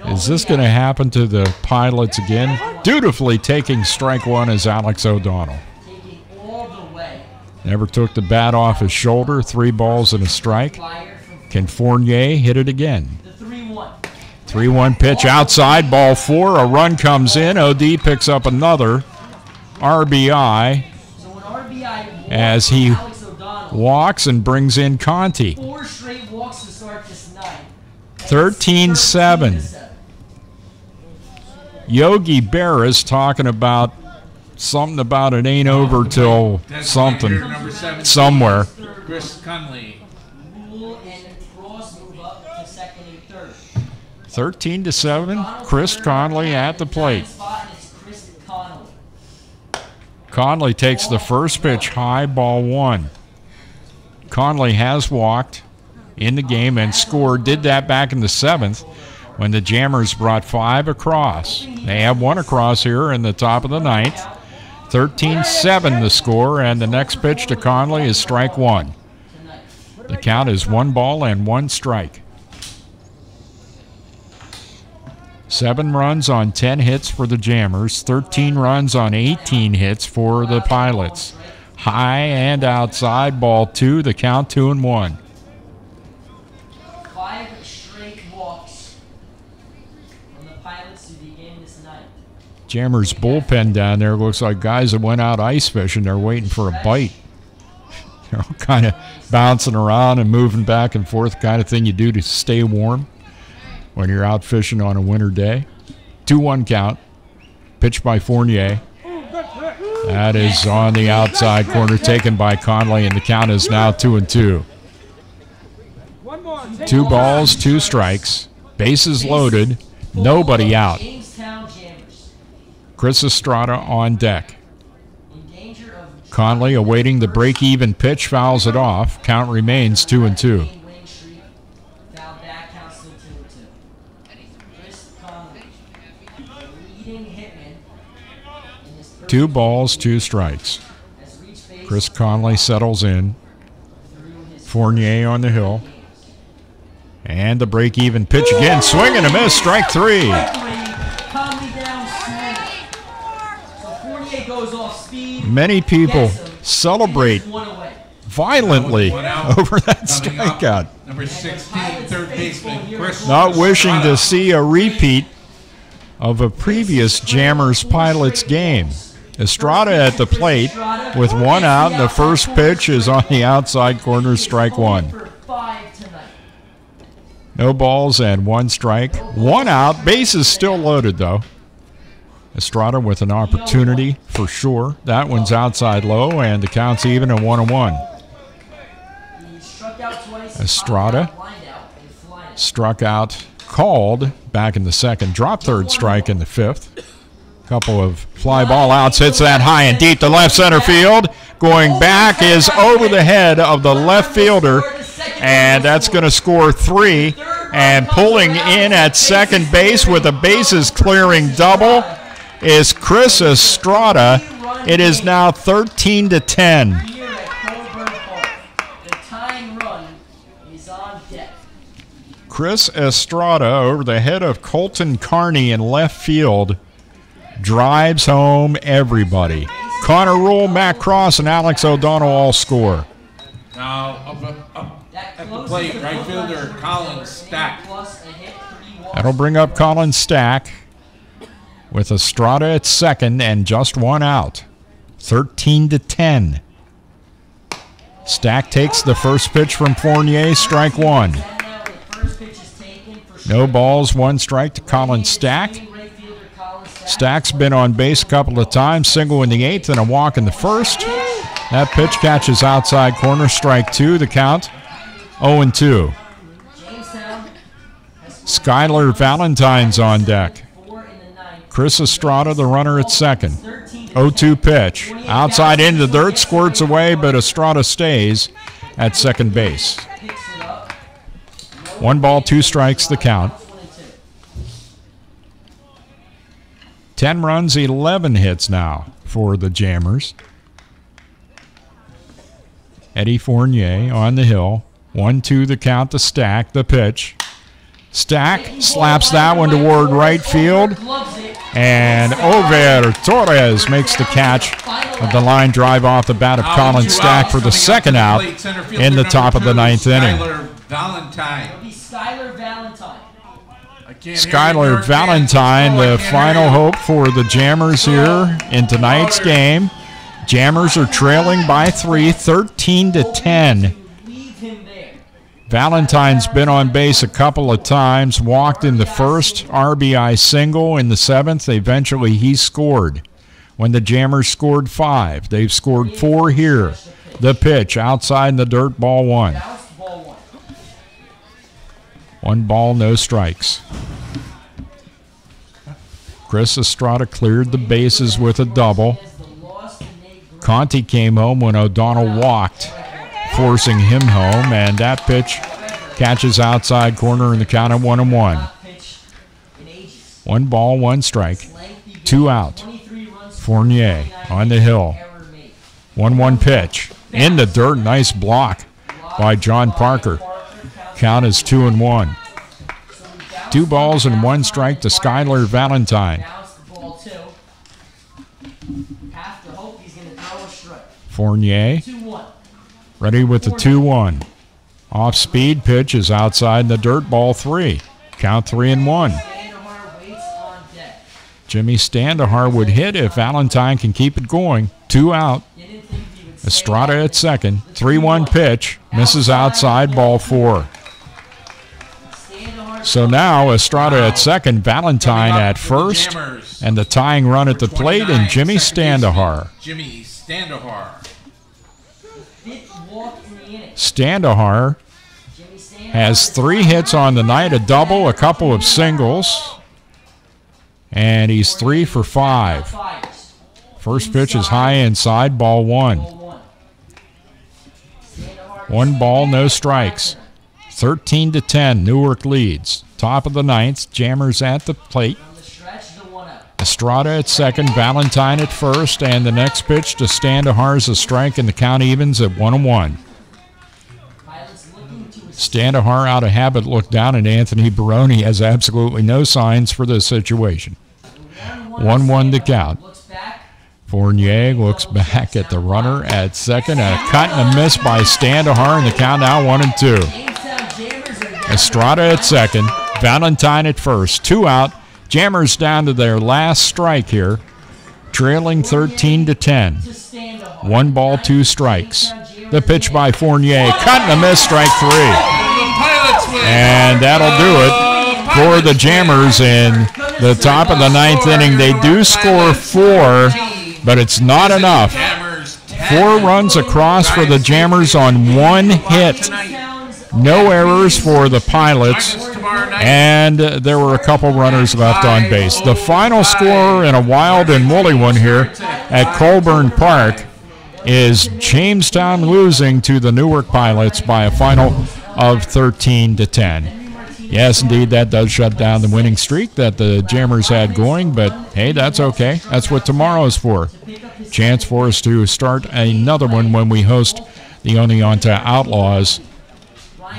Is this going to happen to the Pilots again? Dutifully taking strike 1 is Alex O'Donnell. Never took the bat off his shoulder. 3 balls and a strike. Can Fournier hit it again? 3-1 pitch outside, ball 4. A run comes in. OD picks up another RBI as he walks and brings in Conti. 13-7. Yogi Berra is talking about something about it ain't over till something somewhere. Chris Conley. 13-7. Chris Conley at the plate. Conley takes the first pitch high, ball 1. Conley has walked in the game and scored. Did that back in the 7th when the Jammers brought 5 across. They have 1 across here in the top of the 9th. 13-7 the score, and the next pitch to Conley is strike 1. The count is 1 ball and 1 strike. 7 runs on 10 hits for the Jammers, 13 runs on 18 hits for the Pilots. High and outside, ball 2, the count 2-1. 5 straight walks from the Pilots to begin this night. Jammers bullpen down there looks like guys that went out ice fishing. They're waiting for a bite. kind of bouncing around and moving back and forth, kind of thing you do to stay warm when you're out fishing on a winter day. 2-1 count. Pitch by Fournier. That is on the outside corner, taken by Conley, and the count is now 2-2. 2 balls, 2 strikes. Bases loaded. Nobody out. Chris Estrada on deck. Conley awaiting the break-even pitch, fouls it off. Count remains 2-2. 2 balls, 2 strikes. Chris Conley settles in. Fournier on the hill. And the break-even pitch again. Swing and a miss. Strike 3. Many people celebrate violently over that strikeout. Number 16, third baseman Chris. Not wishing to see a repeat of a previous Jammers Pilots game. Estrada at the plate with 1 out, and the first pitch is on the outside corner, strike 1. No balls and 1 strike. 1 out, bases still loaded though. Estrada with an opportunity for sure. That one's outside low, and the count's even at 1-1. Estrada struck out, called back in the second, dropped third strike in the 5th. Couple of fly ball outs, hits that high and deep to left center field. Going back is over the head of the left fielder, and that's going to score 3. And pulling in at second base with a bases clearing double is Chris Estrada. It is now 13-10. Chris Estrada over the head of Colton Carney in left field drives home everybody. Connor Rule, Matt Cross, and Alex O'Donnell all score. Now up at the plate, right fielder Colin Stack. That'll bring up Colin Stack with Estrada at second and just 1 out. 13-10. Stack takes the first pitch from Fournier, strike 1. No balls, 1 strike to Colin Stack. Stack's been on base a couple of times, single in the 8th and a walk in the 1st. That pitch catches outside corner, strike 2, the count 0-2. Skylar Valentine's on deck. Chris Estrada, the runner at second. 0-2 pitch. Outside into the dirt, squirts away, but Estrada stays at second base. 1 ball, 2 strikes, the count. 10 runs, 11 hits now for the Jammers. Eddie Fournier on the hill. 1-2 the count to Stack, the pitch. Stack slaps that one toward right field. And Over Torres makes the catch of the line drive off the bat of Colin Stack for the second out in the top of the 9th inning. Skylar Valentine, the final hope for the Jammers here in tonight's game. Jammers are trailing by 3, 13-10. Valentine's been on base a couple of times, walked in the 1st, RBI single in the 7th. Eventually he scored when the Jammers scored 5. They've scored 4 here. The pitch outside in the dirt, ball 1. 1 ball, no strikes. Chris Estrada cleared the bases with a double. Conti came home when O'Donnell walked, forcing him home, and that pitch catches outside corner in the count at 1-1. 1 ball, 1 strike, 2 out. Fournier on the hill. 1-1 pitch in the dirt, nice block by John Parker. Count is 2-1. 2 balls and 1 strike to Skylar Valentine. Fournier ready with the 2-1. Off speed pitch is outside in the dirt, ball 3. Count 3-1. Jimmy Standahar would hit if Valentine can keep it going. 2 out. Estrada at second. 3-1 pitch. Misses outside, ball 4. So now Estrada at second, Valentine at first, and the tying run at the plate, and Jimmy Standahar. Jimmy Standahar. Standahar has 3 hits on the night, a double, a couple of singles, and he's 3 for 5. First pitch is high inside, ball 1. 1 ball, no strikes. 13-10, Newark leads. Top of the 9th, Jammers at the plate. Estrada at second, Valentine at first, and the next pitch to Standahar's a strike, and the count evens at 1-1. Standahar, out of habit, looked down at Anthony Barone. He has absolutely no signs for this situation. 1-1 to count. Fournier looks back at the runner at second. A cut and a miss by Standahar, and the count now 1-2. Estrada at second, Valentine at first. 2 out. Jammers down to their last strike here, trailing 13-10. 1 ball, 2 strikes. The pitch by Fournier, cut and a miss, strike 3. And that'll do it for the Jammers in the top of the 9th inning. They do score 4, but it's not enough. 4 runs across for the Jammers on 1 hit. No errors for the Pilots, and there were a couple runners left on base. The final score in a wild and woolly one here at Colburn Park is Jamestown losing to the Newark Pilots by a final of 13-10. Yes, indeed, that does shut down the winning streak that the Jammers had going, but hey, that's okay. That's what tomorrow is for. Chance for us to start another one when we host the Oneonta Outlaws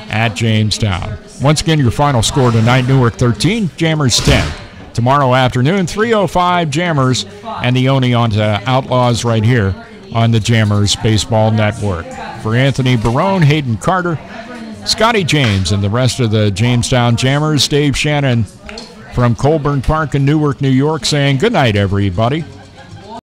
at Jamestown. Once again, your final score tonight, Newark 13, Jammers 10. Tomorrow afternoon, 3:05, Jammers and the Oneonta Outlaws right here on the Jammers Baseball Network. For Anthony Barone, Hayden Carter, Scotty James, and the rest of the Jamestown Jammers, Dave Shannon from Colburn Park in Newark, New York, saying good night, everybody.